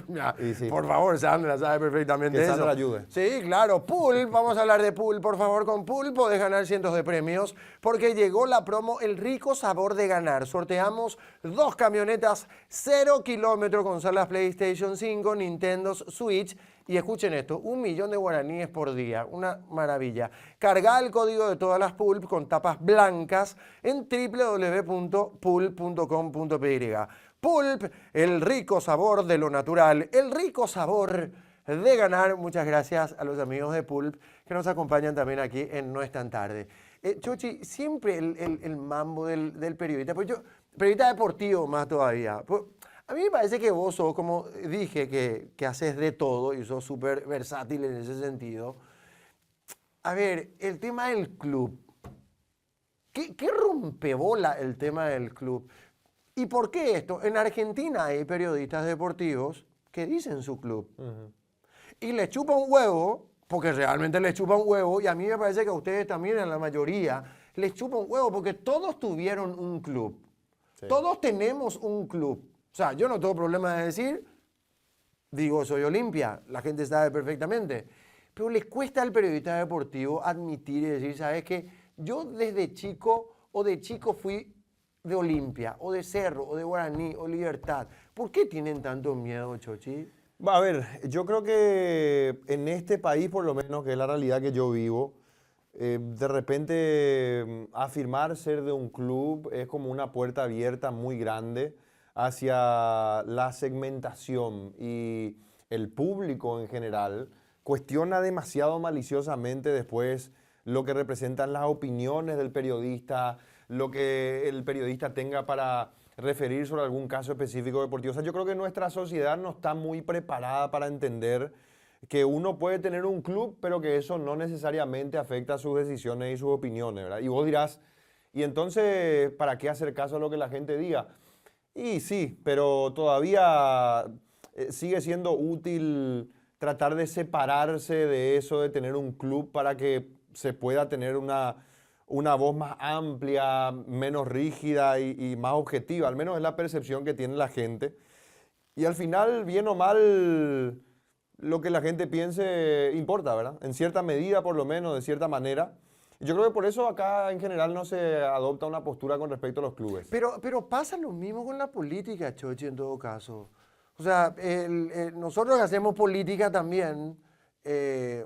Ya, Y sí. por favor, Sandra sabe perfectamente Que eso. Sandra ayude. Sí, claro. Pool, vamos a hablar de pool, por favor. Con pool podés ganar cientos de premios. premios porque llegó la promo El Rico Sabor de Ganar. Sorteamos 2 camionetas 0 kilómetros con salas PlayStation 5, Nintendo Switch. Y escuchen esto, 1 millón de guaraníes por día, una maravilla. Carga el código de todas las Pulp con tapas blancas en www.pulp.com.py. Pulp, el rico sabor de lo natural, el rico sabor de ganar. Muchas gracias a los amigos de Pulp que nos acompañan también aquí en No es tan tarde. Chochi, siempre el mambo del periodista, pues yo, periodista deportivo más todavía. Pues, a mí me parece que vos sos, como dije, que haces de todo y sos súper versátil en ese sentido. A ver, el tema del club. ¿Qué rompebola el tema del club? ¿Y por qué esto? En Argentina hay periodistas deportivos que dicen su club. Y le chupa un huevo, porque realmente le chupa un huevo, y a mí me parece que a ustedes también, a la mayoría, les chupa un huevo, porque todos tuvieron un club. Sí. Todos tenemos un club. O sea, yo no tengo problema de decir, digo, soy Olimpia, la gente sabe perfectamente. Pero les cuesta al periodista deportivo admitir y decir, ¿sabes qué? Yo desde chico o de chico fui de Olimpia, o de Cerro, o de Guaraní, o Libertad. ¿Por qué tienen tanto miedo, Chochi? A ver, yo creo que en este país, por lo menos, que es la realidad que yo vivo, de repente afirmar ser de un club es como una puerta abierta muy grande hacia la segmentación, y el público en general cuestiona demasiado maliciosamente después lo que representan las opiniones del periodista, lo que el periodista tenga para referir sobre algún caso específico deportivo. O sea, yo creo que nuestra sociedad no está muy preparada para entender que uno puede tener un club, pero que eso no necesariamente afecta a sus decisiones y sus opiniones, ¿verdad? Y vos dirás, ¿y entonces para qué hacer caso a lo que la gente diga? Y sí, pero todavía sigue siendo útil tratar de separarse de eso, de tener un club, para que se pueda tener una voz más amplia, menos rígida y más objetiva. Al menos es la percepción que tiene la gente. Y al final, bien o mal, lo que la gente piense importa, ¿verdad? En cierta medida, por lo menos, de cierta manera. Yo creo que por eso acá en general no se adopta una postura con respecto a los clubes. Pero pasa lo mismo con la política, Chochi, en todo caso. O sea, nosotros hacemos política también,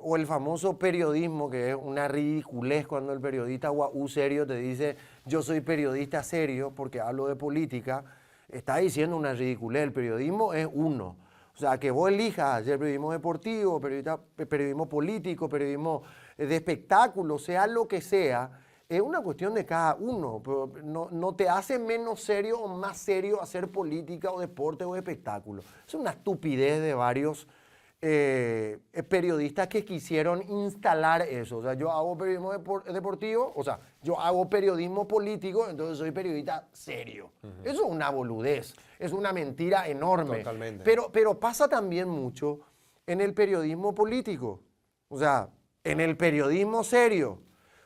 o el famoso periodismo, que es una ridiculez cuando el periodista guau serio te dice yo soy periodista serio porque hablo de política, está diciendo una ridiculez. El periodismo es uno. O sea, que vos elijas hacer periodismo deportivo, periodismo político, periodismo de espectáculo, sea lo que sea, es una cuestión de cada uno. Pero no te hace menos serio o más serio hacer política o deporte o espectáculo. Es una estupidez de varios periodistas que quisieron instalar eso. O sea, yo hago periodismo deportivo, o sea, yo hago periodismo político, entonces soy periodista serio. Eso es una boludez, es una mentira enorme. Totalmente. Pero pasa también mucho en el periodismo político, o sea, en el periodismo serio.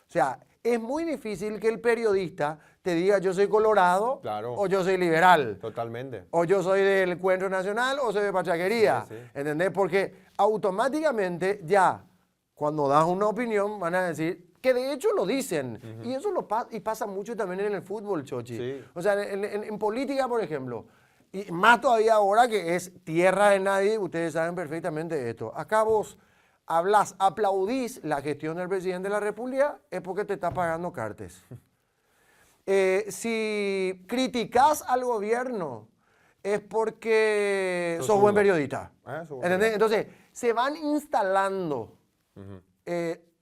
O sea, es muy difícil que el periodista te diga yo soy colorado, claro, o yo soy liberal. Totalmente. O yo soy del Encuentro Nacional o soy de Pachaquería. Sí, sí. ¿Entendés? Porque automáticamente ya, cuando das una opinión, van a decir, que de hecho lo dicen. Y eso y pasa mucho también en el fútbol, Chochi. Sí. O sea, en política, por ejemplo, y más todavía ahora que es tierra de nadie, ustedes saben perfectamente esto. Acá vos hablas, aplaudís la gestión del presidente de la República, es porque te está pagando cartes. Si criticas al gobierno, es porque sos buen periodista. ¿Entendés? Entonces, se van instalando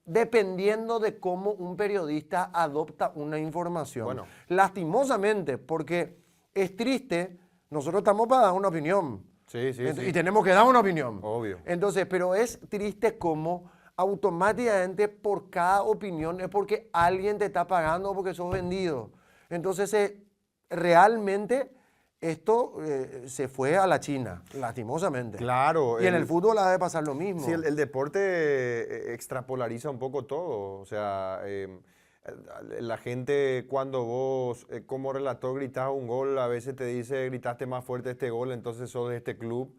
dependiendo de cómo un periodista adopta una información. Bueno. Lastimosamente, porque es triste, nosotros estamos para dar una opinión. Sí. Y tenemos que dar una opinión. Obvio. Entonces, pero es triste cómo automáticamente por cada opinión es porque alguien te está pagando o porque sos vendido. Entonces, realmente esto se fue a la China, lastimosamente. Claro. Y en el fútbol ha de pasar lo mismo. Sí, el deporte extrapolariza un poco todo. O sea, la gente cuando vos como relator gritás un gol, a veces te dice gritaste más fuerte este gol, entonces sos de este club.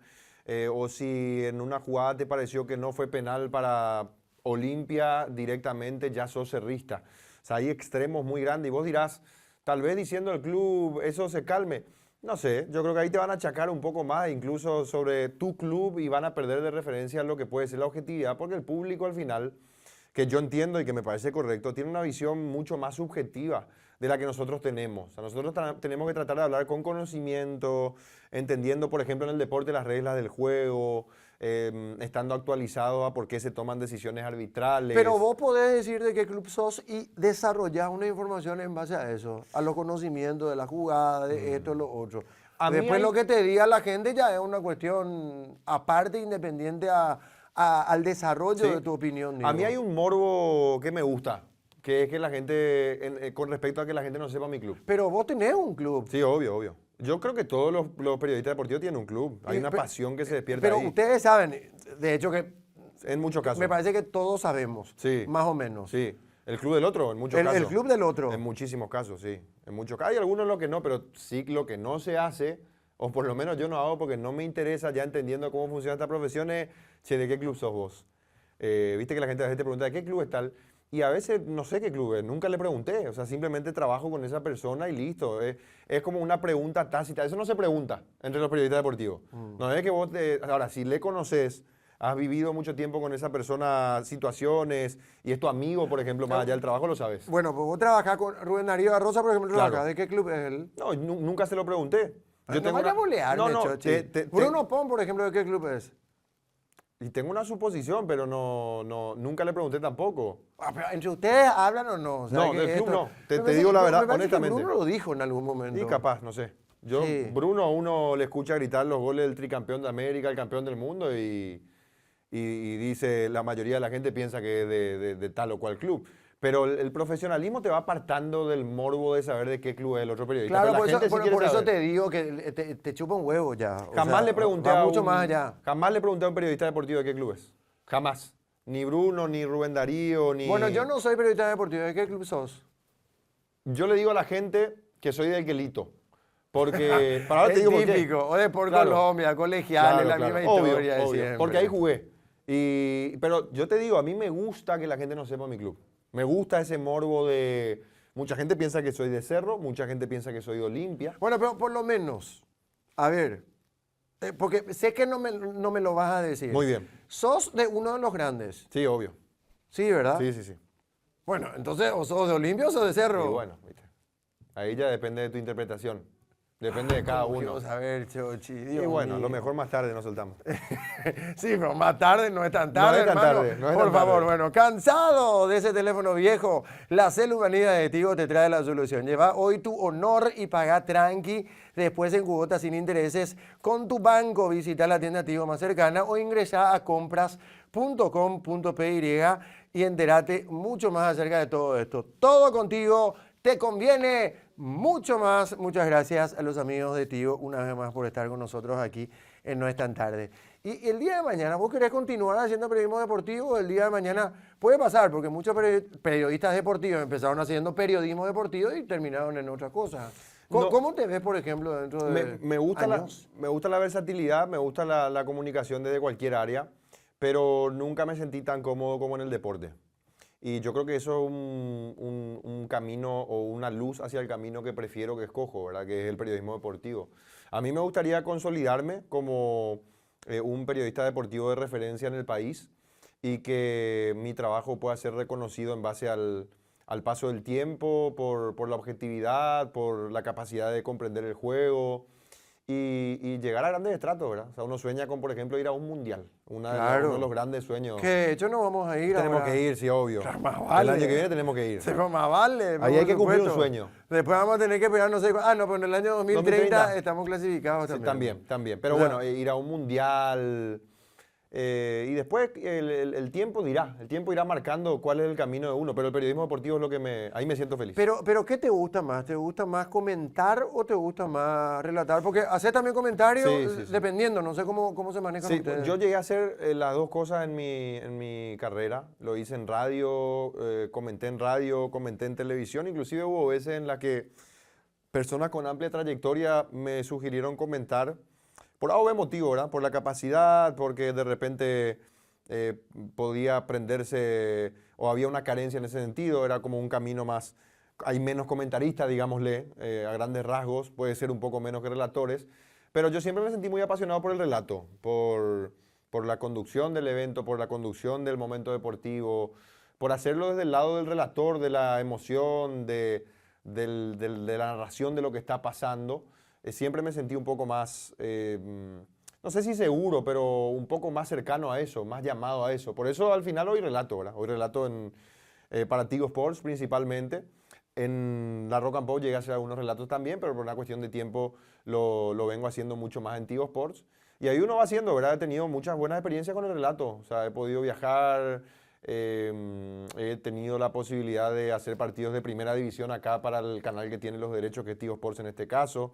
O si en una jugada te pareció que no fue penal para Olimpia directamente, ya sos cerrista. O sea, hay extremos muy grandes y vos dirás, tal vez diciendo el club eso se calme. No sé, yo creo que ahí te van a achacar un poco más incluso sobre tu club y van a perder de referencia lo que puede ser la objetividad porque el público al final, que yo entiendo y que me parece correcto, tiene una visión mucho más subjetiva de la que nosotros tenemos. O sea, nosotros tenemos que tratar de hablar con conocimiento, entendiendo, por ejemplo, en el deporte las reglas del juego, estando actualizado a por qué se toman decisiones arbitrales. Pero vos podés decir de qué club sos y desarrollar una información en base a eso, a los conocimientos de la jugada, de esto, lo otro. A mí Después hay- lo que te diga la gente ya es una cuestión aparte, independiente al desarrollo Sí. de tu opinión. A mí digo. hay un morbo que me gusta, que es que la gente, con respecto a que la gente no sepa mi club. Pero vos tenés un club. Sí, obvio, obvio. Yo creo que todos los periodistas deportivos tienen un club. Hay Y una pe- pasión que se despierta Pero ahí. ustedes saben, de hecho que En muchos casos. me parece que todos sabemos, Sí. más o menos. Sí. El club del otro, en muchos El casos. club del otro. En muchísimos casos, sí. En muchos casos. Hay algunos lo que no, pero sí lo que no se hace, o por lo menos yo no hago porque no me interesa, ya entendiendo cómo funciona esta profesión, es, che, ¿de qué club sos vos? Viste que la gente a veces te pregunta, ¿de qué club es tal? Y a veces no sé qué club es, nunca le pregunté. O sea, simplemente trabajo con esa persona y listo. Es como una pregunta tácita. Eso no se pregunta entre los periodistas deportivos. No es que vos, ahora, si le conoces, has vivido mucho tiempo con esa persona, situaciones, y es tu amigo, por ejemplo, más allá del trabajo, lo sabes. Bueno, pues vos trabajás con Rubén Darío da Rosa, por ejemplo, Claro. trabajás. ¿De qué club es él? No, nunca se lo pregunté. No vaya a bolearme, no, no, Chochi. Bruno Pon, por ejemplo, ¿de qué club es? y tengo una suposición, pero nunca le pregunté tampoco. Ah, pero ¿entre ustedes hablan o no? O sea, No, que del club no. Te me parece digo la que- verdad, me parece que honestamente. Bruno lo dijo en algún momento. Y capaz, no sé. Yo, Sí. Bruno, a uno le escucha gritar los goles del tricampeón de América, el campeón del mundo, y dice, la mayoría de la gente piensa que es de tal o cual club. Pero el profesionalismo te va apartando del morbo de saber de qué club es el otro periodista. Claro, Pero la por eso, gente sí quiere por eso saber. te digo que te chupa un huevo ya. O Jamás sea, le pregunté va a mucho un, más allá. Jamás le pregunté a un periodista deportivo de qué club es. Jamás. Ni Bruno, ni Rubén Darío, ni... Bueno, yo no soy periodista deportivo. ¿De qué club sos? Yo le digo a la gente que soy del Quelito. Porque... Para ahora te Es digo por qué. típico. O de por Claro. Colombia, colegiales, la Claro, misma obvio, historia de obvio, siempre. porque ahí jugué. Pero yo te digo, a mí me gusta que la gente no sepa mi club. Me gusta ese morbo de... Mucha gente piensa que soy de Cerro, mucha gente piensa que soy de Olimpia. Bueno, pero por lo menos, a ver, porque sé que no me lo vas a decir. Muy bien. Sos de uno de los grandes. Sí, obvio. Sí, ¿verdad? Sí, sí, sí. Bueno, entonces, o sos de Olimpia o sos de Cerro. Y bueno, ¿viste? Ahí ya depende de tu interpretación. Depende de cada ¿Cómo uno. quiero saber, Chochi? Y Dios bueno, mío. lo mejor más tarde nos soltamos. Sí, pero más tarde no es tan tarde, es tan hermano. tarde, no es Por tan favor, tarde. bueno, cansado de ese teléfono viejo, la Celumanía de Tigo te trae la solución. Lleva hoy tu honor y paga tranqui, después en cuotas sin intereses con tu banco. Visita la tienda Tigo más cercana o ingresa a compras.com.py y entérate mucho más acerca de todo esto. Todo contigo te conviene mucho más. Muchas gracias a los amigos de Tigo una vez más por estar con nosotros aquí en No es tan tarde. Y el día de mañana, ¿vos querés continuar haciendo periodismo deportivo? El día de mañana puede pasar, porque muchos periodistas deportivos empezaron haciendo periodismo deportivo y terminaron en otras cosas. No. ¿Cómo te ves, por ejemplo, dentro de Me gusta años? me gusta la versatilidad, me gusta la comunicación desde cualquier área, pero nunca me sentí tan cómodo como en el deporte. Y yo creo que eso es un camino o una luz hacia el camino que prefiero, que escojo, ¿verdad? Que es el periodismo deportivo. A mí me gustaría consolidarme como un periodista deportivo de referencia en el país y que mi trabajo pueda ser reconocido en base al paso del tiempo, por la objetividad, por la capacidad de comprender el juego y llegar a grandes estratos, ¿verdad? O sea, uno sueña con, por ejemplo, ir a un mundial. Claro. Uno de los grandes sueños. Que de hecho no vamos a ir Tenemos ahora. que ir, sí, obvio. Claro, más El vale. año que viene tenemos que ir. Sí, pero más vale. Ahí por hay que cumplir un supuesto. sueño. Después vamos a tener que esperar, no sé. No, pero en el año 2030, 2030. estamos clasificados Sí, también. también. Pero O sea, bueno, ir a un mundial. Y después el tiempo dirá. El tiempo irá marcando cuál es el camino de uno. Pero el periodismo deportivo es lo que ahí me siento feliz. Pero ¿qué te gusta más? ¿Te gusta más comentar o te gusta más relatar? Porque haces también comentarios Sí, sí. dependiendo, no sé cómo se manejan Sí, ustedes. yo llegué a hacer las dos cosas en mi carrera. Lo hice en radio, comenté en televisión. Inclusive hubo veces en las que personas con amplia trayectoria me sugirieron comentar. Por A o B motivo, ¿verdad? Por la capacidad, porque de repente podía aprenderse o había una carencia en ese sentido, era como un camino más, hay menos comentaristas, digámosle, a grandes rasgos, puede ser un poco menos que relatores, pero yo siempre me sentí muy apasionado por el relato, por la conducción del evento, por la conducción del momento deportivo, por hacerlo desde el lado del relator, de la emoción, de la narración de lo que está pasando. Siempre me sentí un poco más, no sé si seguro, pero un poco más cercano a eso, más llamado a eso. Por eso al final hoy relato, ¿verdad? Hoy relato para Tigo Sports principalmente. En la Rock and Pop llegué a hacer algunos relatos también, pero por una cuestión de tiempo lo vengo haciendo mucho más en Tigo Sports. Y ahí uno va haciendo, ¿verdad? He tenido muchas buenas experiencias con el relato. O sea, he podido viajar, he tenido la posibilidad de hacer partidos de primera división acá para el canal que tiene los derechos, que es Tigo Sports en este caso,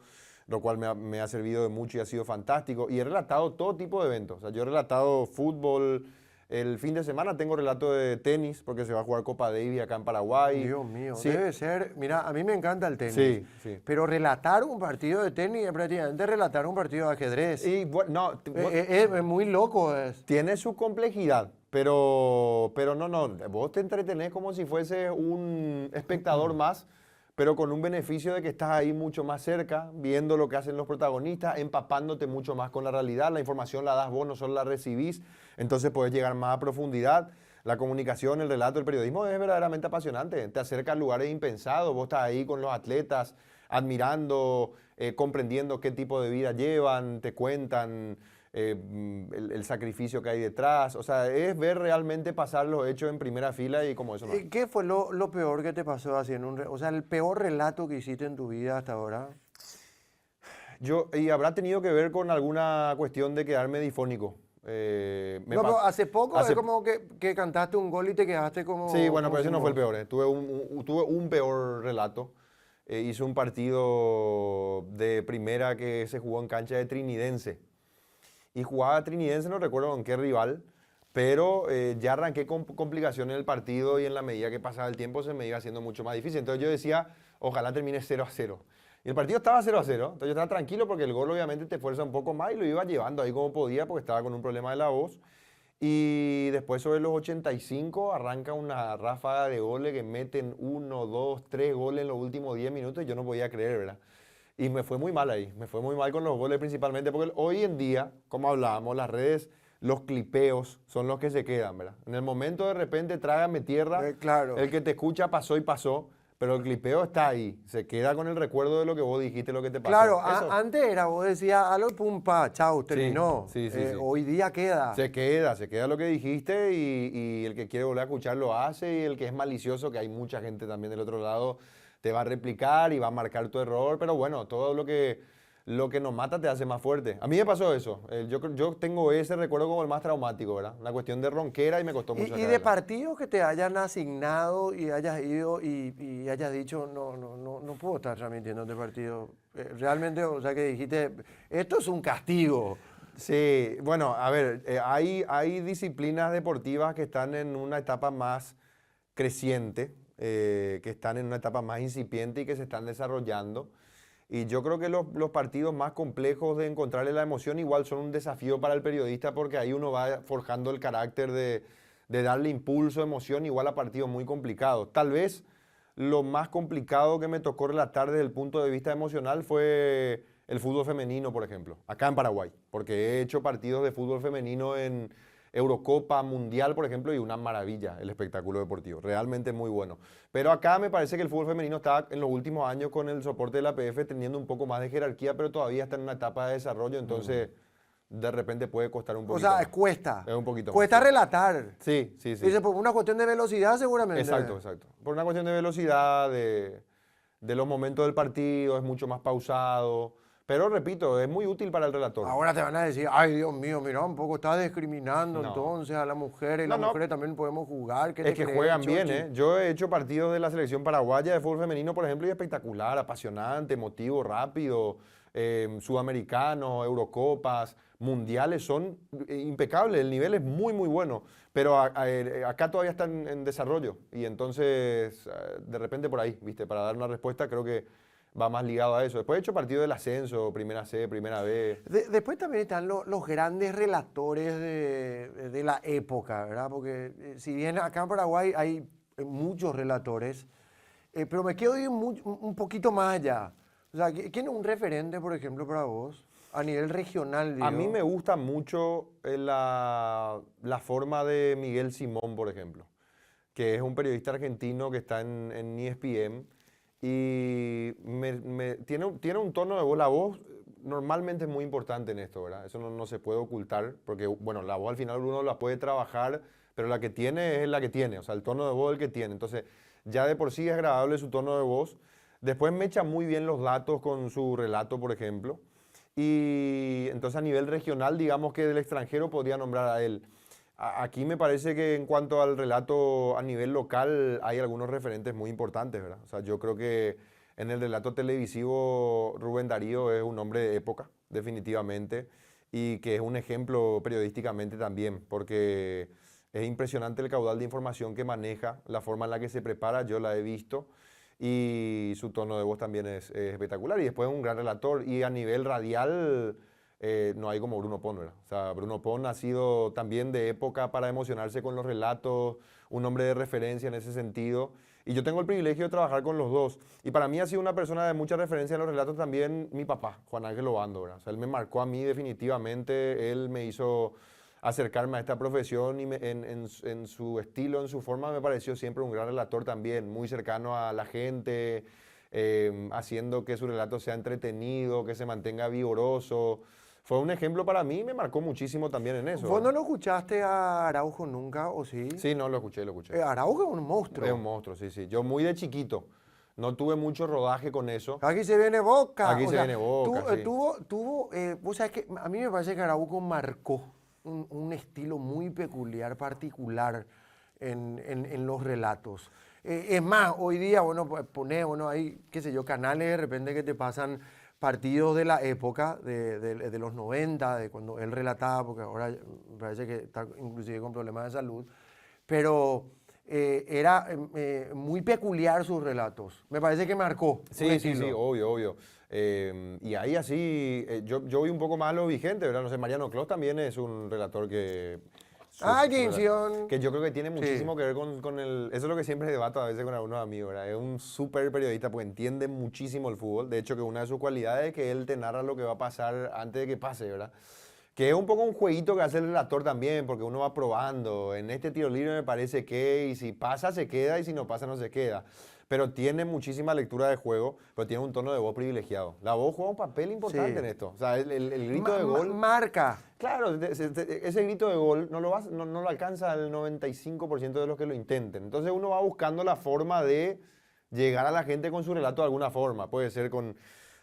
lo cual me ha servido de mucho y ha sido fantástico. Y he relatado todo tipo de eventos. O sea, yo he relatado fútbol. El fin de semana tengo relato de tenis, porque se va a jugar Copa Davis acá en Paraguay. Dios mío, Sí. debe ser, mira, a mí me encanta el tenis, Sí, sí. pero relatar un partido de tenis es prácticamente relatar un partido de ajedrez. Y bueno, no, Es muy loco. tiene su complejidad, pero no, vos te entretenés como si fuese un espectador más, pero con un beneficio de que estás ahí mucho más cerca, viendo lo que hacen los protagonistas, empapándote mucho más con la realidad, la información la das vos, no solo la recibís, entonces podés llegar más a profundidad. La comunicación, el relato, el periodismo es verdaderamente apasionante, te acerca a lugares impensados, vos estás ahí con los atletas, admirando, comprendiendo qué tipo de vida llevan, te cuentan el sacrificio que hay detrás, o sea, es ver realmente pasar los hechos en primera fila y como eso no. ¿Qué fue lo peor que te pasó haciendo o sea, el peor relato que hiciste en tu vida hasta ahora? Y habrá tenido que ver con alguna cuestión de quedarme difónico. Pero hace poco es como que cantaste un gol y te quedaste como... Sí, bueno, como pero ese sin no fue el voz. peor. Tuve un peor relato. Hice un partido de primera que se jugó en cancha de Trinidense. Y jugaba Trinidense, no recuerdo con qué rival, pero ya arranqué con complicaciones en el partido y en la medida que pasaba el tiempo se me iba haciendo mucho más difícil. Entonces yo decía, ojalá termine 0-0. Y el partido estaba 0-0, entonces yo estaba tranquilo porque el gol obviamente te fuerza un poco más y lo iba llevando ahí como podía porque estaba con un problema de la voz. Y después sobre los 85 arranca una ráfaga de goles que meten 1, 2, 3 goles en los últimos 10 minutos y yo no podía creer, ¿verdad? Y me fue muy mal ahí, me fue muy mal con los goles principalmente porque hoy en día, como hablábamos, las redes, los clipeos son los que se quedan, ¿verdad? En el momento de repente trágame tierra, Claro. el que te escucha pasó y pasó, pero el clipeo está ahí, se queda con el recuerdo de lo que vos dijiste, lo que te pasó. Claro, Eso antes era, vos decías, algo, pum, pa, chau, terminó. sí, sí. Hoy día queda. se queda lo que dijiste y el que quiere volver a escuchar lo hace y el que es malicioso, que hay mucha gente también del otro lado, te va a replicar y va a marcar tu error, pero bueno, todo lo que nos mata te hace más fuerte. A mí me pasó eso, yo tengo ese recuerdo como el más traumático, ¿verdad? Una cuestión de ronquera y me costó mucho. Y de partidos que te hayan asignado y hayas ido y hayas dicho, no puedo estar transmitiendo este partido. Realmente, o sea que dijiste, esto es un castigo. Sí, bueno, a ver, hay disciplinas deportivas que están en una etapa más creciente, que están en una etapa más incipiente y que se están desarrollando. Y yo creo que los partidos más complejos de encontrarle la emoción igual son un desafío para el periodista porque ahí uno va forjando el carácter de darle impulso, emoción, igual a partidos muy complicados. Tal vez lo más complicado que me tocó relatar desde el punto de vista emocional fue el fútbol femenino, por ejemplo, acá en Paraguay, porque he hecho partidos de fútbol femenino en Eurocopa, Mundial, por ejemplo, y una maravilla el espectáculo deportivo, realmente muy bueno. Pero acá me parece que el fútbol femenino está en los últimos años con el soporte de la APF teniendo un poco más de jerarquía, pero todavía está en una etapa de desarrollo, entonces de repente puede costar un poquito O sea, más. cuesta. Es un poquito Cuesta más. relatar. Sí. Dice, por una cuestión de velocidad seguramente. Exacto. Por una cuestión de velocidad, de los momentos del partido, es mucho más pausado. Pero repito, es muy útil para el relator. Ahora te van a decir, ay Dios mío, mira, un poco estás discriminando No. entonces a las mujeres. No, Las no. mujeres también podemos jugar. ¿Qué Es te que crees, juegan bien, Chochi? ¿eh? Yo he hecho partidos de la selección paraguaya de fútbol femenino, por ejemplo, y espectacular, apasionante, emotivo, rápido, sudamericanos, Eurocopas, mundiales, son impecables, el nivel es muy, muy bueno, pero acá todavía están en desarrollo y entonces de repente por ahí, ¿viste? Para dar una respuesta creo que va más ligado a eso. Después he hecho partidos del ascenso, primera C, primera B. Después también están los grandes relatores de la época, ¿verdad? Porque si bien acá en Paraguay hay muchos relatores, pero me quiero ir un poquito más allá. O sea, ¿quién es un referente, por ejemplo, para vos? A nivel regional, digo. A mí me gusta mucho la forma de Miguel Simón, por ejemplo, que es un periodista argentino que está en ESPN y tiene un tono de voz. La voz normalmente es muy importante en esto, ¿verdad? Eso no se puede ocultar, porque, bueno, la voz al final uno la puede trabajar, pero la que tiene es la que tiene, o sea, el tono de voz es el que tiene. Entonces, ya de por sí es agradable su tono de voz. Después me echa muy bien los datos con su relato, por ejemplo. Y entonces a nivel regional, digamos que del extranjero podría nombrar a él. Aquí me parece que en cuanto al relato a nivel local hay algunos referentes muy importantes, ¿verdad? O sea, yo creo que en el relato televisivo Rubén Darío es un hombre de época, definitivamente, y que es un ejemplo periodísticamente también, porque es impresionante el caudal de información que maneja, la forma en la que se prepara, yo la he visto. Y su tono de voz también es espectacular. Y después es un gran relator. Y a nivel radial no hay como Bruno Pon, ¿verdad? O sea, Bruno Pon ha sido también de época para emocionarse con los relatos, un hombre de referencia en ese sentido. Y yo tengo el privilegio de trabajar con los dos. Y para mí ha sido una persona de mucha referencia en los relatos también mi papá, Juan Ángel Obando, ¿verdad? O sea, él me marcó a mí definitivamente. Él me hizo acercarme a esta profesión y en su estilo, en su forma, me pareció siempre un gran relator también, muy cercano a la gente, haciendo que su relato sea entretenido, que se mantenga vigoroso. Fue un ejemplo para mí y me marcó muchísimo también en eso. ¿Vos no lo escuchaste a Araujo nunca, o sí? Sí, no, lo escuché, lo escuché. Araujo es un monstruo. Es un monstruo, sí, sí. Yo muy de chiquito, no tuve mucho rodaje con eso. Aquí se viene Boca. Aquí se viene Boca, sí. Vos sabés que a mí me parece que Araujo marcó un estilo muy peculiar, particular en los relatos. Es más, hoy día, bueno, hay, qué sé yo, canales de repente que te pasan partidos de la época, de los 90, de cuando él relataba, porque ahora me parece que está inclusive con problemas de salud, pero era muy peculiar sus relatos. Me parece que marcó. Sí, sí, sí, obvio, obvio. Y ahí así, yo voy un poco más a lo vigente, ¿verdad? No sé, Mariano Clos también es un relator que... ¡Atención! Que yo creo que tiene muchísimo que ver con el... Eso es lo que siempre debato a veces con algunos amigos, ¿verdad? Es un súper periodista porque entiende muchísimo el fútbol. De hecho, que una de sus cualidades es que él te narra lo que va a pasar antes de que pase, ¿verdad? Que es un poco un jueguito que hace el relator también, porque uno va probando. En este tiro libre me parece que, y si pasa se queda, y si no pasa no se queda. Pero tiene muchísima lectura de juego, pero tiene un tono de voz privilegiado. La voz juega un papel importante en esto. O sea, el grito de gol... Marca. Claro, ese grito de gol no lo alcanza el 95% de los que lo intenten. Entonces uno va buscando la forma de llegar a la gente con su relato de alguna forma. Puede ser con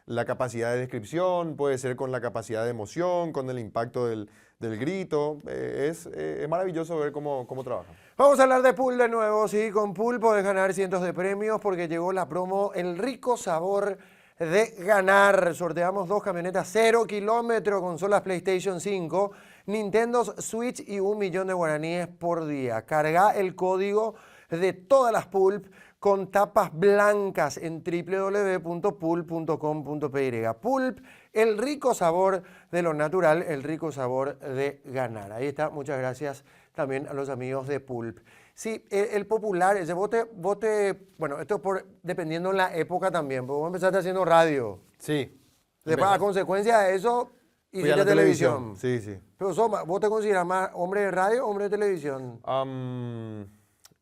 la capacidad de descripción, puede ser con la capacidad de emoción, con el impacto del grito. Es maravilloso ver cómo trabajan. Vamos a hablar de pool de nuevo, sí, con pool podés ganar cientos de premios porque llegó la promo El rico sabor de ganar. Sorteamos 2 camionetas 0 kilómetros, consolas PlayStation 5, Nintendo Switch y 1 millón de guaraníes por día. Carga el código de todas las pulp con tapas blancas en www.pulp.com.py. Pulp, el rico sabor de lo natural, el rico sabor de ganar. Ahí está, muchas gracias también a los amigos de Pulp. Sí, el popular, ese bueno, esto es dependiendo en la época también, porque vos empezaste haciendo radio. Sí. Después, a consecuencia de eso, hiciste televisión. Sí, sí. Pero ¿vos te consideras más hombre de radio o hombre de televisión?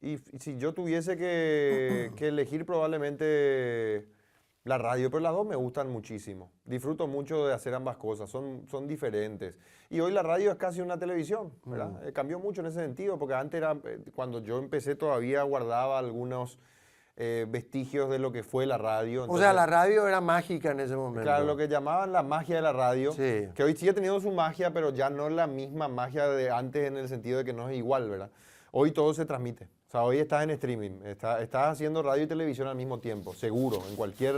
Y si yo tuviese que elegir probablemente la radio, pero las dos me gustan muchísimo. Disfruto mucho de hacer ambas cosas, son diferentes. Y hoy la radio es casi una televisión, ¿verdad? Cambió mucho en ese sentido, porque antes cuando yo empecé todavía guardaba algunos vestigios de lo que fue la radio. Entonces, o sea, la radio era mágica en ese momento. Claro, lo que llamaban la magia de la radio, sí, que hoy sigue teniendo su magia, pero ya no la misma magia de antes en el sentido de que no es igual, ¿verdad? Hoy todo se transmite. O sea, hoy estás en streaming, estás haciendo radio y televisión al mismo tiempo, seguro, en cualquier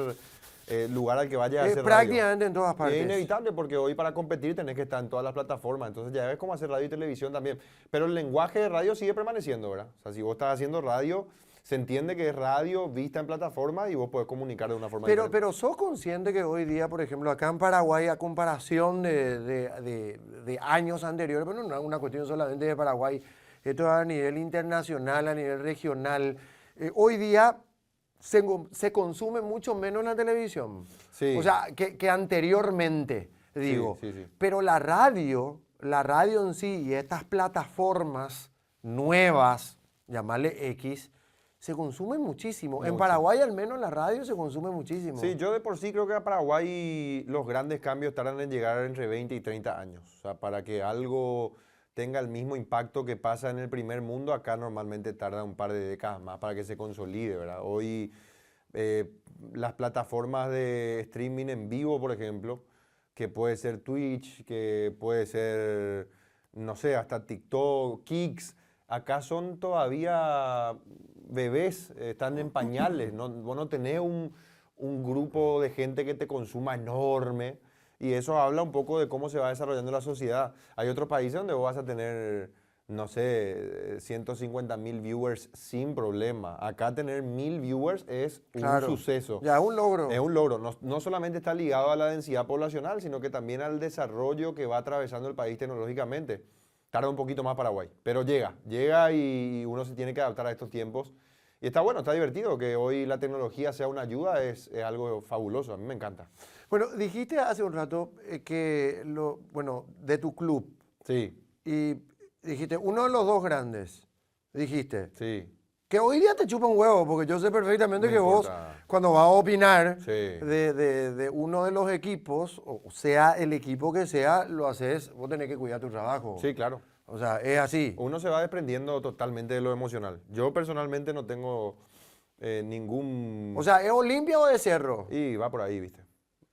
lugar al que vayas a hacer prácticamente radio. En todas partes. Y es inevitable porque hoy para competir tenés que estar en todas las plataformas, entonces ya ves cómo hacer radio y televisión también. Pero el lenguaje de radio sigue permaneciendo, ¿verdad? O sea, si vos estás haciendo radio, se entiende que es radio vista en plataforma y vos podés comunicar de una forma Pero, diferente. pero ¿sos consciente que hoy día, por ejemplo, acá en Paraguay, a comparación de años anteriores, pero no es una cuestión solamente de Paraguay, esto es a nivel internacional, a nivel regional, hoy día se consume mucho menos la televisión. Sí. O sea, que anteriormente, digo. Sí, sí. Pero la radio en sí y estas plataformas nuevas, llamarle X, se consumen muchísimo. En Mucho. Paraguay al menos la radio se consume muchísimo. Sí, yo de por sí creo que a Paraguay los grandes cambios tardan en llegar entre 20 y 30 años. O sea, para que algo tenga el mismo impacto que pasa en el primer mundo, acá normalmente tarda un par de décadas más para que se consolide, ¿verdad? Hoy las plataformas de streaming en vivo, por ejemplo, que puede ser Twitch, que puede ser, no sé, hasta TikTok, Kicks, acá son todavía bebés, están en pañales, ¿no? Vos no tenés un grupo de gente que te consuma enorme y eso habla un poco de cómo se va desarrollando la sociedad. Hay otros países donde vos vas a tener, no sé, 150.000 viewers sin problema. Acá tener 1.000 viewers es Claro. un suceso. Ya, un logro. Es un logro. No solamente está ligado a la densidad poblacional, sino que también al desarrollo que va atravesando el país tecnológicamente. Tarda un poquito más Paraguay, pero llega y uno se tiene que adaptar a estos tiempos. Y está bueno, está divertido que hoy la tecnología sea una ayuda, es algo fabuloso, a mí me encanta. Bueno, dijiste hace un rato de tu club, Sí, y dijiste, uno de los dos grandes, dijiste, sí, que hoy día te chupa un huevo, porque yo sé perfectamente No que vos, importa. cuando vas a opinar Sí. de uno de los equipos, o sea el equipo que sea, lo haces, vos tenés que cuidar tu trabajo. sí, claro. O sea, es así. Uno se va desprendiendo totalmente de lo emocional. Yo personalmente no tengo ningún... O sea, ¿es Olimpia o de Cerro? Y va por ahí, ¿viste?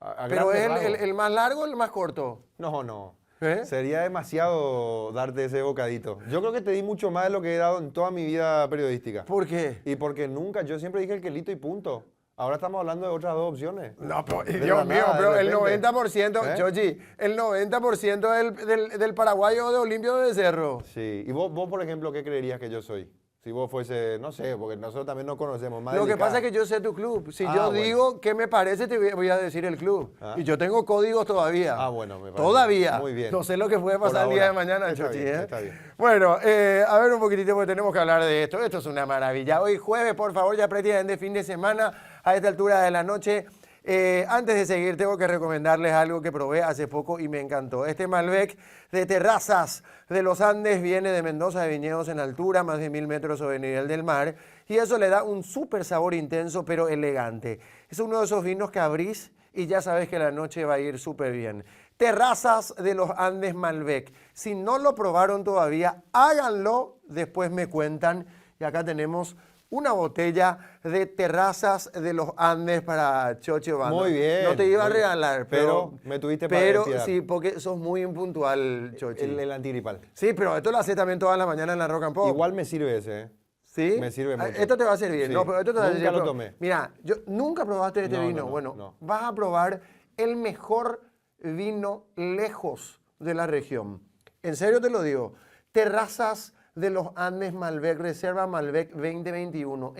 A Pero grandes es rasgos. el más largo o el más corto. No. ¿Eh? Sería demasiado darte ese bocadito. Yo creo que te di mucho más de lo que he dado en toda mi vida periodística. ¿Por qué? Y porque nunca, yo siempre dije el quelito y punto. Ahora estamos hablando de otras dos opciones. No, pero, De Dios la mío, nada, pero de el repente. 90%, ¿Eh? Chochi, el 90% del paraguayo de Olimpia o de Cerro. Sí. ¿Y vos, por ejemplo, qué creerías que yo soy? Si vos fuese, no sé, porque nosotros también nos conocemos más. Lo que delicada. pasa es que yo sé tu club. Si Ah, yo bueno. digo qué me parece, te voy a decir el club. Ah. Y yo tengo códigos todavía. Ah, bueno, me parece. Todavía. Muy bien. No sé lo que puede Por pasar el día de ahora. mañana, Está Chochi. bien, ¿eh? está bien. Bueno, a ver un poquitito porque tenemos que hablar de esto. Esto es una maravilla. Hoy jueves, por favor, ya prácticamente fin de semana, a esta altura de la noche. Antes de seguir, tengo que recomendarles algo que probé hace poco y me encantó. Este Malbec de Terrazas de los Andes viene de Mendoza, de viñedos en altura, más de 1000 metros sobre el nivel del mar, y eso le da un súper sabor intenso pero elegante. Es uno de esos vinos que abrís y ya sabes que la noche va a ir súper bien. Terrazas de los Andes Malbec. Si no lo probaron todavía, háganlo, después me cuentan. Y acá tenemos una botella de Terrazas de los Andes para Chochi Obando. Muy bien. No te iba a muy bien. regalar, Pero me tuviste para Pero desfiar. sí, porque sos muy impuntual, Chochi. El antigripal. Sí, pero esto lo haces también todas las mañanas en la Rock and Pop. Igual me sirve ese, ¿eh? ¿Sí? me sirve mucho. Esto te va a servir. Sí. No, pero esto te va a Nunca servir. lo Pero, tomé. Mira, nunca probaste este No, vino. no, Bueno, no. vas a probar el mejor vino lejos de la región. En serio te lo digo. Terrazas de los Andes Malbec, Reserva Malbec 2021.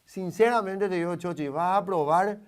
Sinceramente te digo, Chochi, vas a probar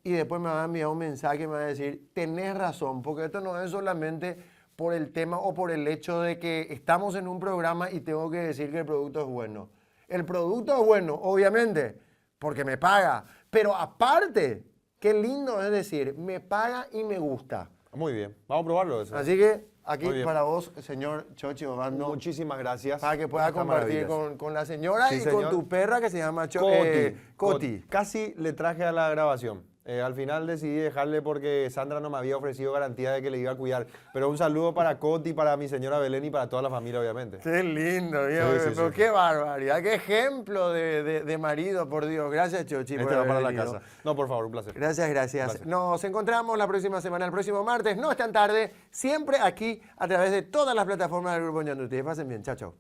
y después me va a enviar un mensaje y me va a decir, tenés razón, porque esto no es solamente por el tema o por el hecho de que estamos en un programa y tengo que decir que el producto es bueno. El producto es bueno, obviamente, porque me paga, pero aparte, qué lindo es decir, me paga y me gusta. Muy bien. Vamos a probarlo eso. Así que Muy aquí bien. para vos, señor Chochi Obando, Muchísimas gracias. para que puedas Estas compartir maravillas. con la señora Sí, y señor. con tu perra que se llama Coti. Coti. Casi le traje a la grabación. Al final decidí dejarle porque Sandra no me había ofrecido garantía de que le iba a cuidar. Pero un saludo para Coti, para mi señora Belén y para toda la familia, obviamente. Qué lindo, viejo, Sí, sí, pero sí. qué barbaridad, qué ejemplo de marido, por Dios. Gracias, Chochi. por Este va haber para la venido. casa. No, por favor, un placer. Gracias, gracias. Gracias. Nos encontramos la próxima semana, el próximo martes. No es tan tarde, siempre aquí a través de todas las plataformas del Grupo Ñanduti. Pasen bien, chao, chao.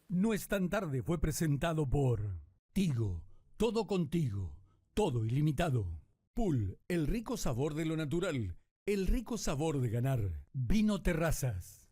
No es tan tarde fue presentado por Tigo, todo contigo, todo ilimitado. Pool, el rico sabor de lo natural, el rico sabor de ganar. Vino Terrazas.